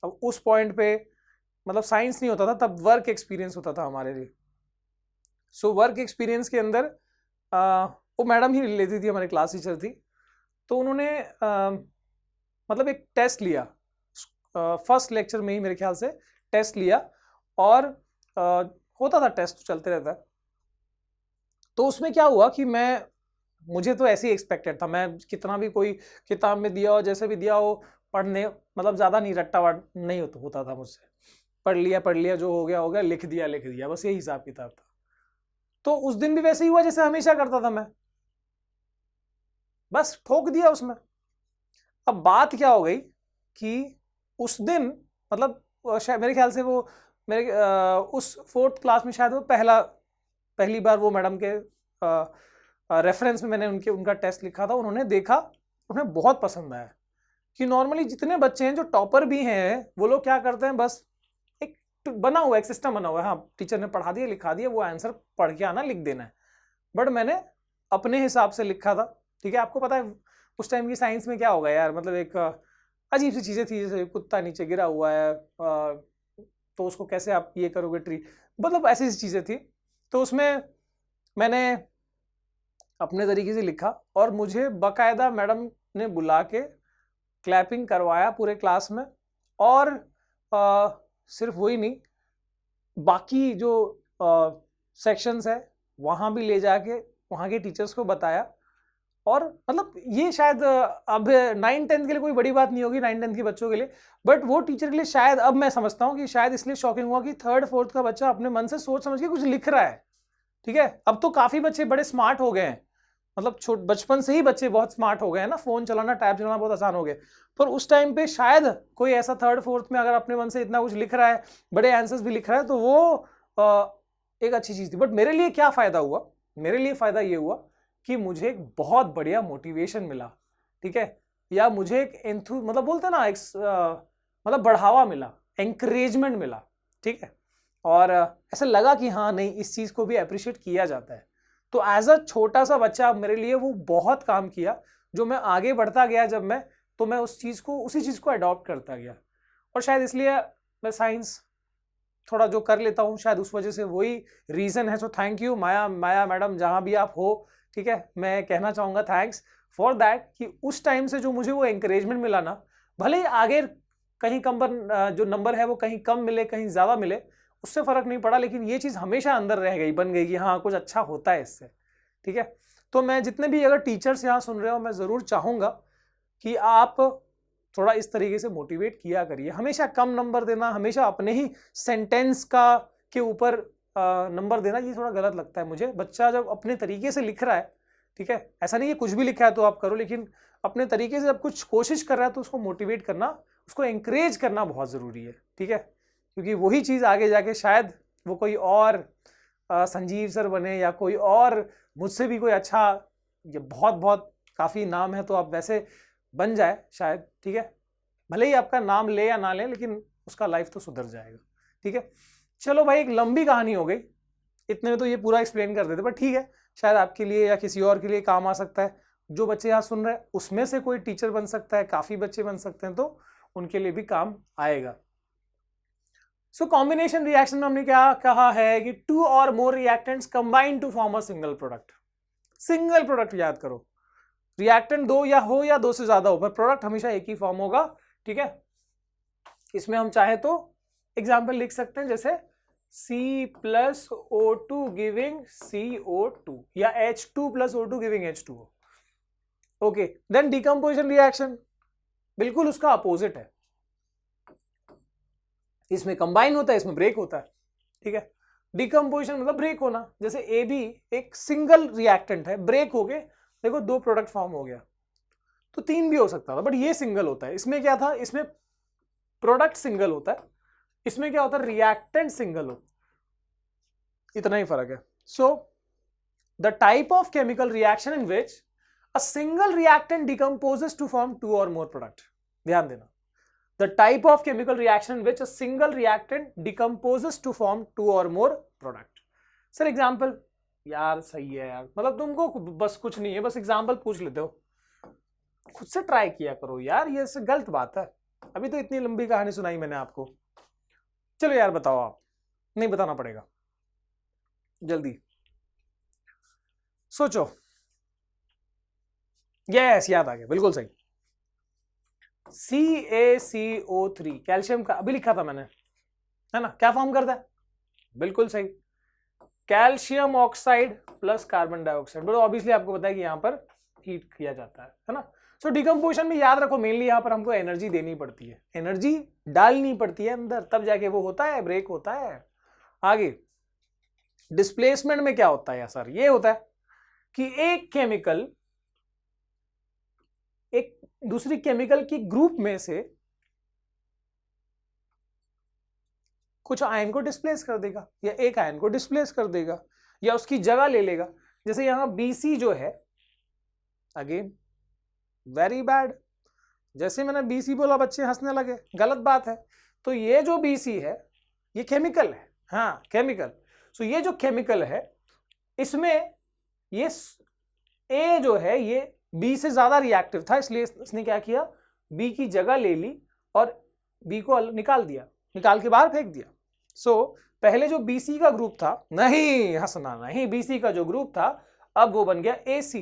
अब उस पॉइंट पे मतलब साइंस नहीं होता था तब, वर्क एक्सपीरियंस होता था हमारे लिए। सो वर्क एक्सपीरियंस के अंदर वो मैडम ही लेती थी, हमारी क्लास टीचर थी। तो उन्होंने मतलब एक टेस्ट लिया, फर्स्ट लेक्चर में ही मेरे ख्याल से टेस्ट लिया, और होता था टेस्ट तो चलते रहता है। तो उसमें क्या हुआ कि मुझे तो ऐसे ही एक्सपेक्टेड था, मैं कितना भी कोई किताब में दिया हो, जैसे भी दिया हो, पढ़ने मतलब ज़्यादा नहीं, रट्टा नहीं होता था मुझसे। पढ़ लिया, जो हो गया, लिख दिया, बस यही हिसाब किताब था। तो उस दिन भी वैसे ही हुआ जैसे हमेशा करता था मैं, बस ठोक दिया उसमें। अब बात क्या हो गई कि उस दिन मतलब शायद मेरे ख्याल से वो मेरे उस 4th क्लास में शायद वो पहली बार वो मैडम के रेफरेंस में मैंने उनका टेस्ट लिखा था। उन्होंने देखा, उन्हें बहुत पसंद आया कि नॉर्मली जितने बच्चे हैं जो टॉपर भी हैं, वो लोग क्या करते हैं, बस एक बना हुआ एक सिस्टम बना हुआ है, हाँ टीचर ने पढ़ा दिया, लिखा दिया, वो आंसर पढ़ के आना, लिख देना है। बट मैंने अपने हिसाब से लिखा था। ठीक है, आपको पता है उस टाइम की साइंस में क्या होगा यार, मतलब एक अजीब सी चीज़ें थी, जैसे कुत्ता नीचे गिरा हुआ है तो उसको कैसे आप ये करोगे ट्री, मतलब ऐसी चीज़ें थी। तो उसमें मैंने अपने तरीके से लिखा, और मुझे बाकायदा मैडम ने बुला के क्लैपिंग करवाया पूरे क्लास में। और सिर्फ वही नहीं, बाकी जो सेक्शंस है वहाँ भी ले जाके वहाँ के टीचर्स को बताया। और मतलब ये शायद अब 9-10 के लिए कोई बड़ी बात नहीं होगी, 9-10 के बच्चों के लिए, बट वो टीचर के लिए शायद अब मैं समझता हूँ कि शायद इसलिए शॉकिंग हुआ कि 3rd 4th का बच्चा अपने मन से सोच समझ के कुछ लिख रहा है। ठीक है, अब तो काफ़ी बच्चे बड़े स्मार्ट हो गए हैं, मतलब बचपन से ही बच्चे बहुत स्मार्ट हो गए हैं ना, फ़ोन चलाना, टैब चलाना बहुत आसान हो गया। पर उस टाइम पे शायद कोई ऐसा 3rd 4th में अगर अपने मन से इतना कुछ लिख रहा है, बड़े आंसर्स भी लिख रहा है, तो वो एक अच्छी चीज़ थी। बट मेरे लिए क्या फ़ायदा हुआ, मेरे लिए फ़ायदा ये हुआ कि मुझे एक बहुत बढ़िया मोटिवेशन मिला। ठीक है, या मुझे एक मतलब बोलते हैं ना, एक मतलब बढ़ावा मिला, एंकरेजमेंट मिला। ठीक है, और ऐसा लगा कि हाँ नहीं, इस चीज़ को भी अप्रिशिएट किया जाता है। तो एज अ छोटा सा बच्चा मेरे लिए वो बहुत काम किया, जो मैं आगे बढ़ता गया जब तो मैं उसी चीज़ को अडॉप्ट करता गया। और शायद इसलिए मैं साइंस थोड़ा जो कर लेता हूँ, शायद उस वजह से वही रीज़न है। So thank you Maya madam, जहाँ भी आप हो। ठीक है, मैं कहना चाहूँगा थैंक्स फॉर दैट, कि उस टाइम से जो मुझे वो एंकरेजमेंट मिला ना, भले ही आगे कहीं जो नंबर है वो कहीं कम मिले, कहीं ज़्यादा मिले, उससे फ़र्क नहीं पड़ा, लेकिन ये चीज़ हमेशा अंदर रह गई, बन गई कि हाँ कुछ अच्छा होता है इससे। ठीक है, तो मैं जितने भी अगर टीचर्स यहाँ सुन रहे हो, मैं ज़रूर चाहूँगा कि आप थोड़ा इस तरीके से मोटिवेट किया करिए। हमेशा कम नंबर देना, हमेशा अपने ही सेंटेंस के ऊपर नंबर देना, ये थोड़ा गलत लगता है मुझे। बच्चा जब अपने तरीके से लिख रहा है, ठीक है, ऐसा नहीं है कुछ भी लिखा है तो आप करो, लेकिन अपने तरीके से जब कुछ कोशिश कर रहा है तो उसको मोटिवेट करना, उसको एंकरेज करना बहुत ज़रूरी है। ठीक है, क्योंकि वही चीज़ आगे जाके शायद वो कोई और संजीव सर बने, या कोई और मुझसे भी कोई अच्छा, ये बहुत काफ़ी नाम है तो आप वैसे बन जाए शायद। ठीक है, भले ही आपका नाम ले या ना ले, लेकिन उसका लाइफ तो सुधर जाएगा। ठीक है, चलो भाई, एक लंबी कहानी हो गई, इतने में तो ये पूरा एक्सप्लेन कर देते, पर ठीक है, शायद आपके लिए या किसी और के लिए काम आ सकता है। जो बच्चे यहाँ सुन रहे हैं उसमें से कोई टीचर बन सकता है, काफ़ी बच्चे बन सकते हैं, तो उनके लिए भी काम आएगा। सो कॉम्बिनेशन रिएक्शन में हमने क्या कहा है कि 2 और more reactants combine to form a single product. Single product याद करो, रिएक्टेंट 2 या 2 से ज्यादा हो, पर प्रोडक्ट हमेशा एक ही फॉर्म होगा। ठीक है, इसमें हम चाहे तो एग्जाम्पल लिख सकते हैं, जैसे C plus O2 giving CO2 या H2 plus O2 giving H2O. Okay, then decomposition reaction बिल्कुल उसका अपोजिट है, इसमें कंबाइन होता है, इसमें ब्रेक होता है, ठीक है। डिकम्पोजिशन मतलब ब्रेक होना, जैसे AB एक सिंगल रिएक्टेंट है, ब्रेक हो गए, देखो दो प्रोडक्ट फॉर्म हो गया, तो तीन भी हो सकता था, बट ये सिंगल होता है। इसमें क्या था, इसमें प्रोडक्ट सिंगल होता है, इसमें क्या होता है, रिएक्टेंट सिंगल हो, इतना ही फर्क है। So the type of chemical reaction in which a single reactant decomposes to form two or more product, ध्यान देना, the type of chemical reaction in which a single reactant decomposes to form two or more product. Sir example, यार सही है यार, मतलब तुमको बस कुछ नहीं है, बस एग्जाम्पल पूछ लेते हो, खुद से ट्राई किया करो यार, ये गलत बात है। अभी तो इतनी लंबी कहानी सुनाई मैंने आपको, चलो यार बताओ, आप नहीं बताना पड़ेगा, जल्दी सोचो। यस, याद आ गया, बिल्कुल सही, CaCO3 कैल्शियम का अभी लिखा था मैंने, है ना, क्या फॉर्म करता है, बिल्कुल सही, calcium oxide plus carbon dioxide. But obviously आपको पता है कि यहां पर हीट किया जाता है ना। सो डिकम्पोजिशन में याद रखो, मेनली यहां पर हमको एनर्जी देनी पड़ती है, एनर्जी डालनी पड़ती है अंदर, तब जाके वो होता है, ब्रेक होता है। आगे डिस्प्लेसमेंट में क्या होता है सर, ये होता है कि एक केमिकल एक दूसरी केमिकल की ग्रुप में से कुछ आयन को डिस्प्लेस कर देगा, या एक आयन को डिस्प्लेस कर देगा, या उसकी जगह ले लेगा। जैसे यहां BC जो है, अगेन वेरी बैड, जैसे मैंने BC बोला बच्चे हंसने लगे, गलत बात है। तो ये जो BC है ये केमिकल है, हाँ केमिकल। सो ये जो केमिकल है, इसमें ये A जो है ये B से ज्यादा रिएक्टिव था, इसलिए इसने क्या किया, B की जगह ले ली और B को निकाल दिया, निकाल के बाहर फेंक दिया। सो पहले जो BC का ग्रुप था, नहीं हंसना नहीं, BC का जो ग्रुप था अब वो बन गया AC,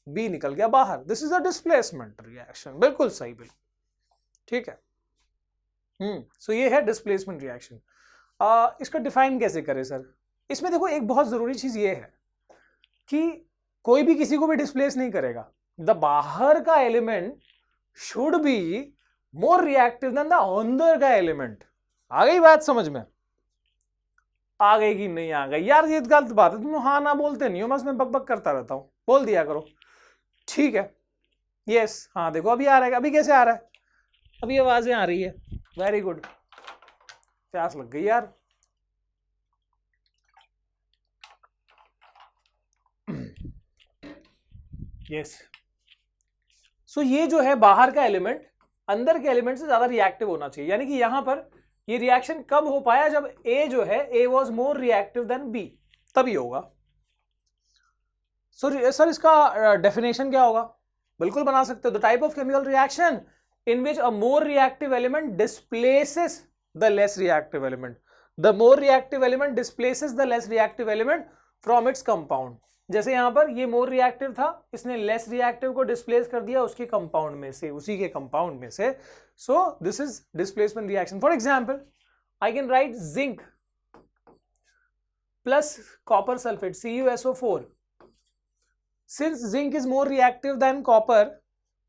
B निकल गया बाहर। This is a displacement reaction, बिल्कुल सही, बिल्कुल ठीक है। सो ये है डिस्प्लेसमेंट रिएक्शन। इसका डिफाइन कैसे करें सर, इसमें देखो एक बहुत जरूरी चीज ये है कि कोई भी किसी को भी डिस्प्लेस नहीं करेगा, द बाहर का element should be more reactive than the अंदर का एलिमेंट। आ गई बात समझ में, आ गई कि नहीं आ गई यार, ये गलत बात है, तुम हाँ ना बोलते नहीं हो, बस मैं बकबक करता रहता हूं, बोल दिया करो, ठीक है। यस, हाँ देखो अभी आ रहा है, अभी कैसे आ रहा है, अभी आवाजें आ रही है, वेरी गुड, प्यास लग गई यार। यस, सो ये जो है बाहर का एलिमेंट अंदर के एलिमेंट से ज्यादा रिएक्टिव होना चाहिए, यानी कि यहां पर ये रिएक्शन कब हो पाया, जब A जो है A was more reactive than B, तभी होगा। सर इसका डेफिनेशन क्या होगा, बिल्कुल बना सकते हो, the type of chemical reaction in which a more reactive element displaces the less reactive element, the more reactive element displaces the less reactive element from its compound. जैसे यहां पर ये मोर रिएक्टिव था, इसने लेस रिएक्टिव को displace कर दिया उसके कंपाउंड में से, उसी के कंपाउंड में से। So this is displacement reaction. For example I can write zinc plus copper sulphate CuSO4, since zinc is more reactive than copper,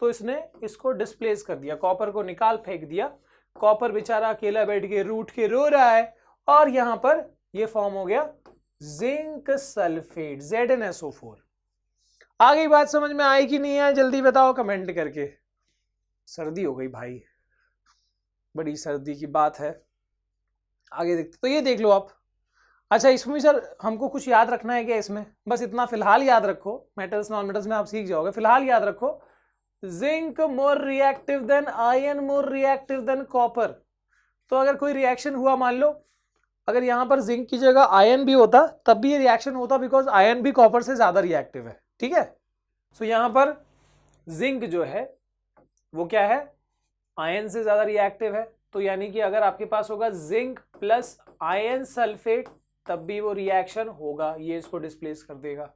तो इसने इसको डिस्प्लेस कर दिया, कॉपर को निकाल फेंक दिया, कॉपर बेचारा अकेला बैठ के रूठ के रो रहा है, और यहां पर ये फॉर्म हो गया जिंक सल्फेट ZnSO4। आ गई बात समझ में, आई कि नहीं है, जल्दी बताओ कमेंट करके। सर्दी हो गई भाई, बड़ी सर्दी की बात है। आगे देखते, तो ये देख लो आप। अच्छा इसमें सर हमको कुछ याद रखना है क्या, इसमें बस इतना फिलहाल याद रखो, मेटल्स नॉन मेटल्स में आप सीख जाओगे, फिलहाल याद रखो zinc more reactive than iron more reactive than copper. तो अगर कोई रिएक्शन हुआ, मान लो अगर यहां पर जिंक की जगह आयरन भी होता तब भी ये रिएक्शन होता, बिकॉज आयरन भी कॉपर से ज्यादा रिएक्टिव है, ठीक है। सो यहां पर जिंक जो है वो क्या है, आयरन से ज्यादा रिएक्टिव है, तो यानी कि अगर आपके पास होगा जिंक प्लस आयरन सल्फेट तब भी वो रिएक्शन होगा, ये इसको डिस्प्लेस कर देगा,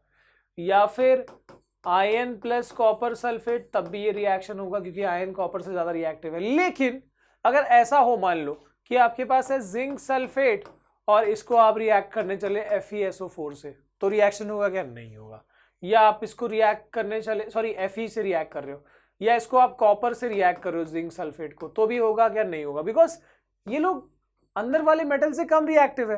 या फिर आयरन प्लस कॉपर सल्फेट तब भी ये रिएक्शन होगा क्योंकि आयरन कॉपर से ज्यादा रिएक्टिव है। लेकिन अगर ऐसा हो, मान लो कि आपके पास है जिंक सल्फेट और इसको आप रिएक्ट करने चले FeSO4 से, तो रिएक्शन होगा क्या? नहीं होगा। या आप इसको रिएक्ट करने चले, सॉरी Fe से रिएक्ट कर रहे हो, या इसको आप कॉपर से रिएक्ट कर रहे हो जिंक सल्फेट को, तो भी होगा क्या? नहीं होगा, बिकॉज ये लोग अंदर वाले मेटल से कम रिएक्टिव है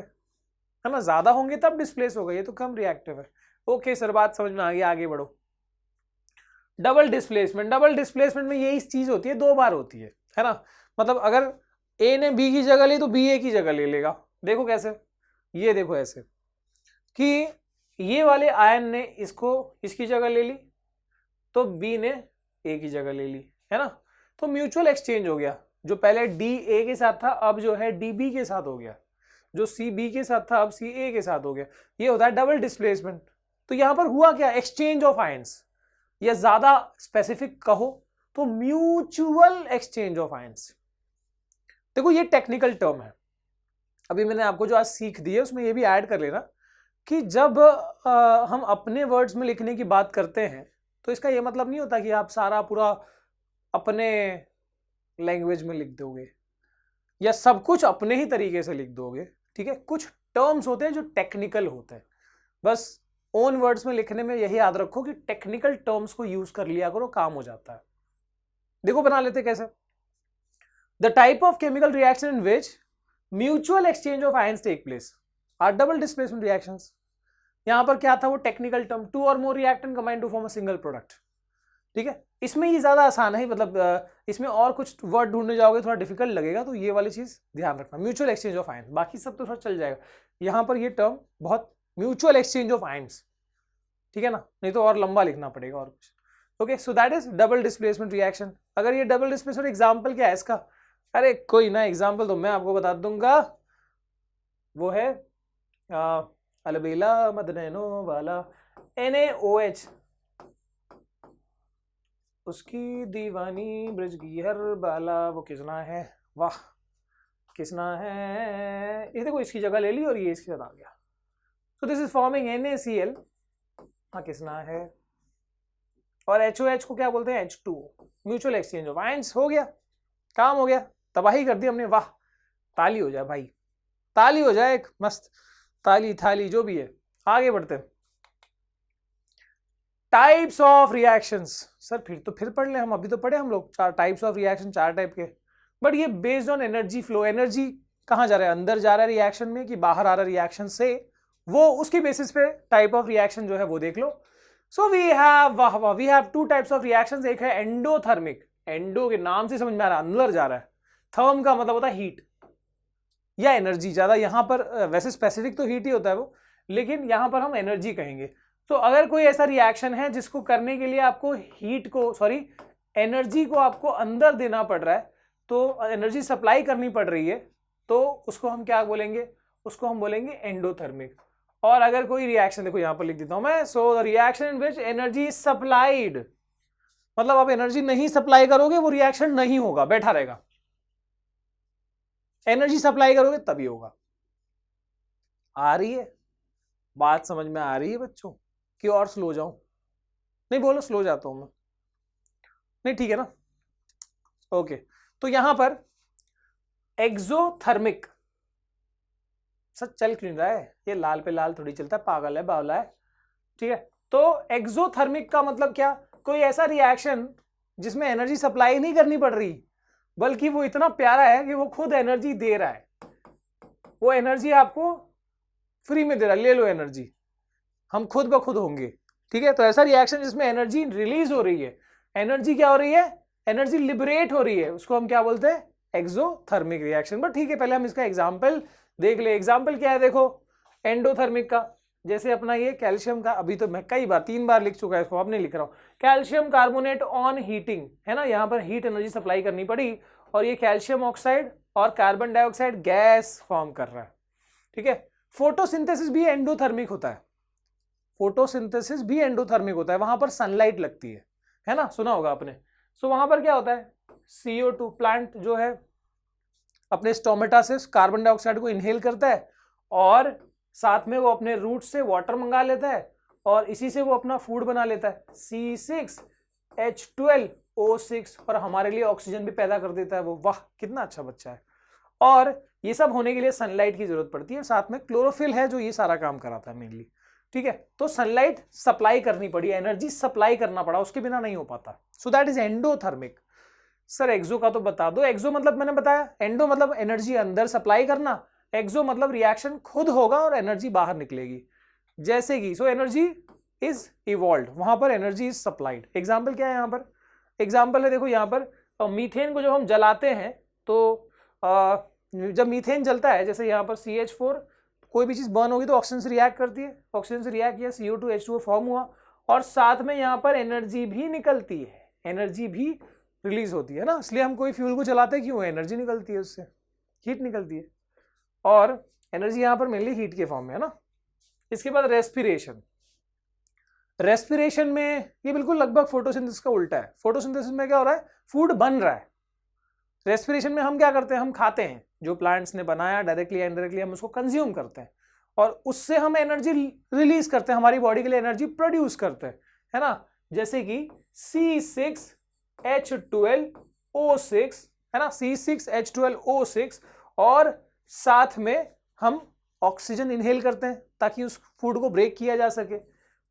ना, ज्यादा होंगे तब डिस्प्लेस होगा, ये तो कम रिएक्टिव है। ओके सर, बात समझ में आ गई, आगे बढ़ो। डबल डिस्प्लेसमेंट, डबल डिस्प्लेसमेंट में यही चीज होती है, 2 बार होती है ना। मतलब अगर ए ने बी की जगह ली तो बी ए की जगह ले लेगा। देखो कैसे, ये देखो ऐसे कि ये वाले आयन ने इसको इसकी जगह ले ली, तो बी ने ए की जगह ले ली, है ना। तो म्यूचुअल एक्सचेंज हो गया, जो पहले डी ए के साथ था अब जो है डी बी के साथ हो गया, जो सी बी के साथ था अब सी ए के साथ हो गया। ये होता है डबल डिस्प्लेसमेंट। तो यहां पर हुआ क्या? एक्सचेंज ऑफ आयंस, या ज्यादा स्पेसिफिक कहो तो म्यूचुअल एक्सचेंज ऑफ आयंस। देखो ये टेक्निकल टर्म है, अभी मैंने आपको जो आज सीख दी है उसमें ये भी ऐड कर लेना कि जब हम अपने वर्ड्स में लिखने की बात करते हैं तो इसका ये मतलब नहीं होता कि आप सारा पूरा अपने लैंग्वेज में लिख दोगे या सब कुछ अपने ही तरीके से लिख दोगे, ठीक है। कुछ टर्म्स होते हैं जो टेक्निकल होते हैं, बस ओन वर्ड्स में लिखने में यही याद रखो कि टेक्निकल टर्म्स को यूज कर लिया करो, काम हो जाता है। देखो बना लेते कैसे। The type of chemical reaction in which mutual exchange of ions take place are double displacement reactions. यहां पर क्या था वो टेक्निकल टर्म, 2 और more reactant combine to form a single product, ठीक है। इसमें ये ज्यादा आसान है, मतलब इसमें और कुछ वर्ड ढूंढने जाओगे थोड़ा डिफिकल्ट लगेगा, तो ये वाली चीज ध्यान रखना, म्यूचुअल एक्सचेंज ऑफ आयंस। बाकी सब तो थोड़ा चल जाएगा, यहां पर ये टर्म बहुत म्यूचुअल एक्सचेंज ऑफ आयंस, ठीक है ना, नहीं तो और लंबा लिखना पड़ेगा और कुछ। Okay, so that is double displacement reaction. अगर ये डबल डिस्प्लेसमेंट एग्जांपल क्या है इसका? अरे कोई ना एग्जांपल तो मैं आपको बता दूंगा, वो है अलबेला मदनैनो वाला NaOH, उसकी दीवानी ब्रजगीहर बाला, वो किसना है? वाह किसना है? ये देखो इसकी जगह ले ली और ये इसके साथ आ गया, तो दिस इज फॉर्मिंग NaCl। हाँ किसना है, और HOH को क्या बोलते हैं? H2। Mutual exchange of ions हो गया, काम हो गया, तबाही कर दी हमने। वाह, ताली हो जाए भाई, ताली हो जाए, एक मस्त ताली थाली जो भी है। आगे बढ़ते हैं। Types of reactions. सर फिर पढ़ ले हम, अभी तो पढ़े हम लोग 4 टाइप्स ऑफ रिएक्शन, 4 टाइप के, बट ये based on energy flow. Energy कहाँ जा रहा है? अंदर जा रहा है रिएक्शन में कि बाहर आ रहा है रिएक्शन से, वो उसकी बेसिस पे टाइप ऑफ रिएक्शन जो है वो देख लो। So we have 2 types of reactions. एक है एंडोथर्मिक, एंडो के नाम से समझ में आ रहा है अंदर जा रहा है, थर्म का मतलब होता है हीट या एनर्जी। ज्यादा यहाँ पर वैसे स्पेसिफिक तो हीट ही होता है वो, लेकिन यहाँ पर हम एनर्जी कहेंगे। तो अगर कोई ऐसा रिएक्शन है जिसको करने के लिए आपको हीट को, सॉरी एनर्जी को आपको अंदर देना पड़ रहा है, तो एनर्जी सप्लाई करनी पड़ रही है, तो उसको हम क्या बोलेंगे? उसको हम बोलेंगे एंडोथर्मिक। और अगर कोई रिएक्शन, देखो यहां पर लिख देता हूं मैं, so the reaction in which energy is supplied, मतलब आप एनर्जी नहीं सप्लाई करोगे वो रिएक्शन नहीं होगा, बैठा रहेगा। एनर्जी सप्लाई करोगे तभी होगा। आ रही है बात, समझ में आ रही है बच्चों? कि और स्लो जाऊं? नहीं बोलो, स्लो जाता हूं मैं, नहीं ठीक है ना। ओके, तो यहां पर एक्सोथर्मिक, सच चल क्यों रहा है ये? लाल पे लाल थोड़ी चलता है, पागल है बावला है, ठीक है। तो एक्सोथर्मिक का मतलब क्या? कोई ऐसा रिएक्शन जिसमें एनर्जी सप्लाई नहीं करनी पड़ रही, बल्कि वो इतना प्यारा है कि वो खुद एनर्जी दे रहा है, वो एनर्जी आपको फ्री में दे रहा है, ले लो एनर्जी, हम खुद ब खुद होंगे, ठीक है। तो ऐसा रिएक्शन जिसमें एनर्जी रिलीज हो रही है, एनर्जी क्या हो रही है? एनर्जी लिबरेट हो रही है, उसको हम क्या बोलते हैं? Exothermic reaction. बट ठीक है, पहले हम इसका एग्जाम्पल देख ले। एग्जाम्पल क्या है? देखो एंडोथर्मिक का, जैसे अपना ये कैल्शियम का, अभी तो मैं कई बार 3 बार लिख चुका है इसको, अब नहीं लिख रहा हूं। कैल्शियम कार्बोनेट ऑन हीटिंग, है ना, यहां पर हीट एनर्जी सप्लाई करनी पड़ी, और ये कैल्शियम ऑक्साइड और कार्बन डाइऑक्साइड गैस फॉर्म कर रहा है, ठीक है। फोटोसिंथेसिस भी एंडोथर्मिक होता है, फोटोसिंथेसिस भी एंडोथर्मिक होता है, वहां पर सनलाइट लगती है ना, सुना होगा आपने। सो वहां पर क्या होता है? CO2 प्लांट जो है अपने स्टोमेटा से कार्बन डाइऑक्साइड को इनहेल करता है, और साथ में वो अपने रूट से वाटर मंगा लेता है, और इसी से वो अपना फूड बना लेता है, C6H12O6, और हमारे लिए ऑक्सीजन भी पैदा कर देता है वो। वाह कितना अच्छा बच्चा है। और ये सब होने के लिए सनलाइट की जरूरत पड़ती है, साथ में क्लोरोफिल है जो ये सारा काम कराता है मेनली। ठीक है, तो सनलाइट सप्लाई करनी पड़ी, एनर्जी सप्लाई करना पड़ा, उसके बिना नहीं हो पाता। So that is endothermic. Sir exo का तो बता दो। एक्सो मतलब मैंने बताया, एंडो मतलब एनर्जी अंदर सप्लाई करना, एक्सो मतलब रिएक्शन खुद होगा और एनर्जी बाहर निकलेगी। जैसे कि सो एनर्जी इज इवॉल्व, वहां पर एनर्जी इज सप्लाइड। एग्जाम्पल क्या है यहाँ पर? एग्जाम्पल है देखो यहाँ पर मीथेन को जब हम जलाते हैं तो जब मीथेन जलता है, जैसे यहाँ पर CH4, कोई भी चीज बर्न होगी तो ऑक्सीजन से रिएक्ट करती है, ऑक्सीजन से रिएक्ट किया, CO2 H2O फॉर्म हुआ, और साथ में यहाँ पर एनर्जी भी निकलती है, एनर्जी भी रिलीज होती है ना। इसलिए हम कोई फ्यूल को जलाते हैं, क्यों? एनर्जी निकलती है, उससे हीट निकलती है, और एनर्जी यहाँ पर मेनली हीट के फॉर्म में है ना। इसके बाद रेस्पिरेशन। रेस्पिरेशन में ये बिल्कुल लगभग फोटोसिंथेसिस का उल्टा है। फोटोसिंथेसिस में क्या हो रहा है? फूड बन रहा है। रेस्पिरेशन में हम क्या करते हैं? हम खाते हैं, जो प्लांट्स ने बनाया डायरेक्टली या इनडायरेक्टली हम उसको कंज्यूम करते हैं, और उससे हम एनर्जी रिलीज करते हैं, हमारी बॉडी के लिए एनर्जी प्रोड्यूस करते हैं, है ना। जैसे कि C6H12O6, है ना, C6H12O6, और साथ में हम ऑक्सीजन इनहेल करते हैं ताकि उस फूड को ब्रेक किया जा सके।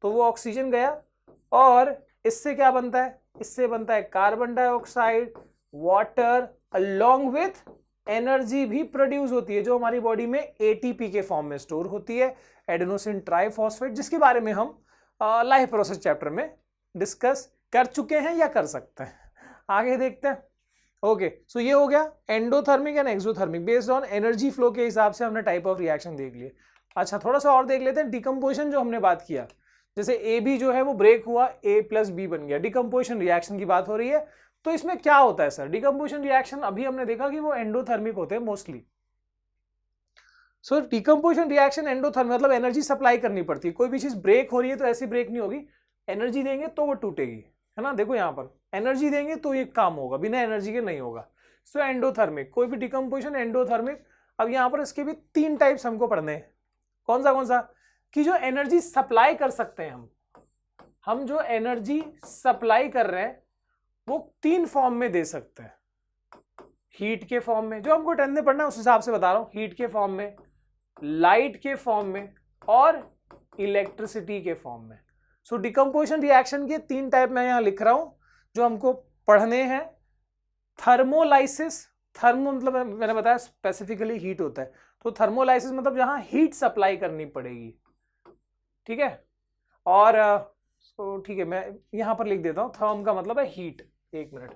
तो वो ऑक्सीजन गया, और इससे क्या बनता है? इससे बनता है carbon dioxide, water, along with energy भी प्रोड्यूस होती है, जो हमारी बॉडी में ATP के फॉर्म में स्टोर होती है, एडेनोसिन ट्राइफॉस्फेट, जिसके बारे में हम लाइफ प्रोसेस चैप्टर में डिस्कस कर चुके हैं या कर सकते हैं। आगे देखते हैं। ओके, सो ये हो गया endothermic and exothermic. Based on energy flow के हिसाब से हमने टाइप ऑफ रिएक्शन देख लिए। अच्छा, थोड़ा सा और देख लेते हैं। डिकम्पोजिशन जो हमने बात किया, जैसे AB जो है वो ब्रेक हुआ, A+B बन गया, डिकम्पोजिशन रिएक्शन की बात हो रही है। तो इसमें क्या होता है सर? डिकम्पोजिशन रिएक्शन अभी हमने देखा कि वो एंडोथर्मिक होते हैं मोस्टली। सो डिकम्पोजिशन रिएक्शन एंडोथर्मिक मतलब एनर्जी सप्लाई करनी पड़ती है। कोई भी चीज ब्रेक हो रही है तो ऐसी ब्रेक नहीं होगी, एनर्जी देंगे तो वो टूटेगी, है ना। देखो यहाँ पर एनर्जी देंगे तो ये काम होगा, बिना एनर्जी के नहीं होगा। सो एंडोथर्मिक, कोई भी डिकम्पोजिशन एंडोथर्मिक। अब यहाँ पर इसके भी 3 टाइप्स हमको पढ़ने हैं। कौन सा? कि जो एनर्जी सप्लाई कर सकते हैं हम जो एनर्जी सप्लाई कर रहे हैं वो 3 फॉर्म में दे सकते हैं। हीट के फॉर्म में, जो हमको 10 में पढ़ना है उस हिसाब से बता रहा हूं, हीट के फॉर्म में, लाइट के फॉर्म में, और इलेक्ट्रिसिटी के फॉर्म में। सो डिकम्पोजिशन रिएक्शन के 3 टाइप मैं यहां लिख रहा हूं जो हमको पढ़ने हैं। थर्मोलाइसिस, थर्मो मतलब मैंने बताया स्पेसिफिकली हीट होता है, तो थर्मोलाइसिस मतलब जहां हीट सप्लाई करनी पड़ेगी, ठीक है। और ठीक है, मैं यहां पर लिख देता हूं, थर्म का मतलब है हीट। 1 मिनट।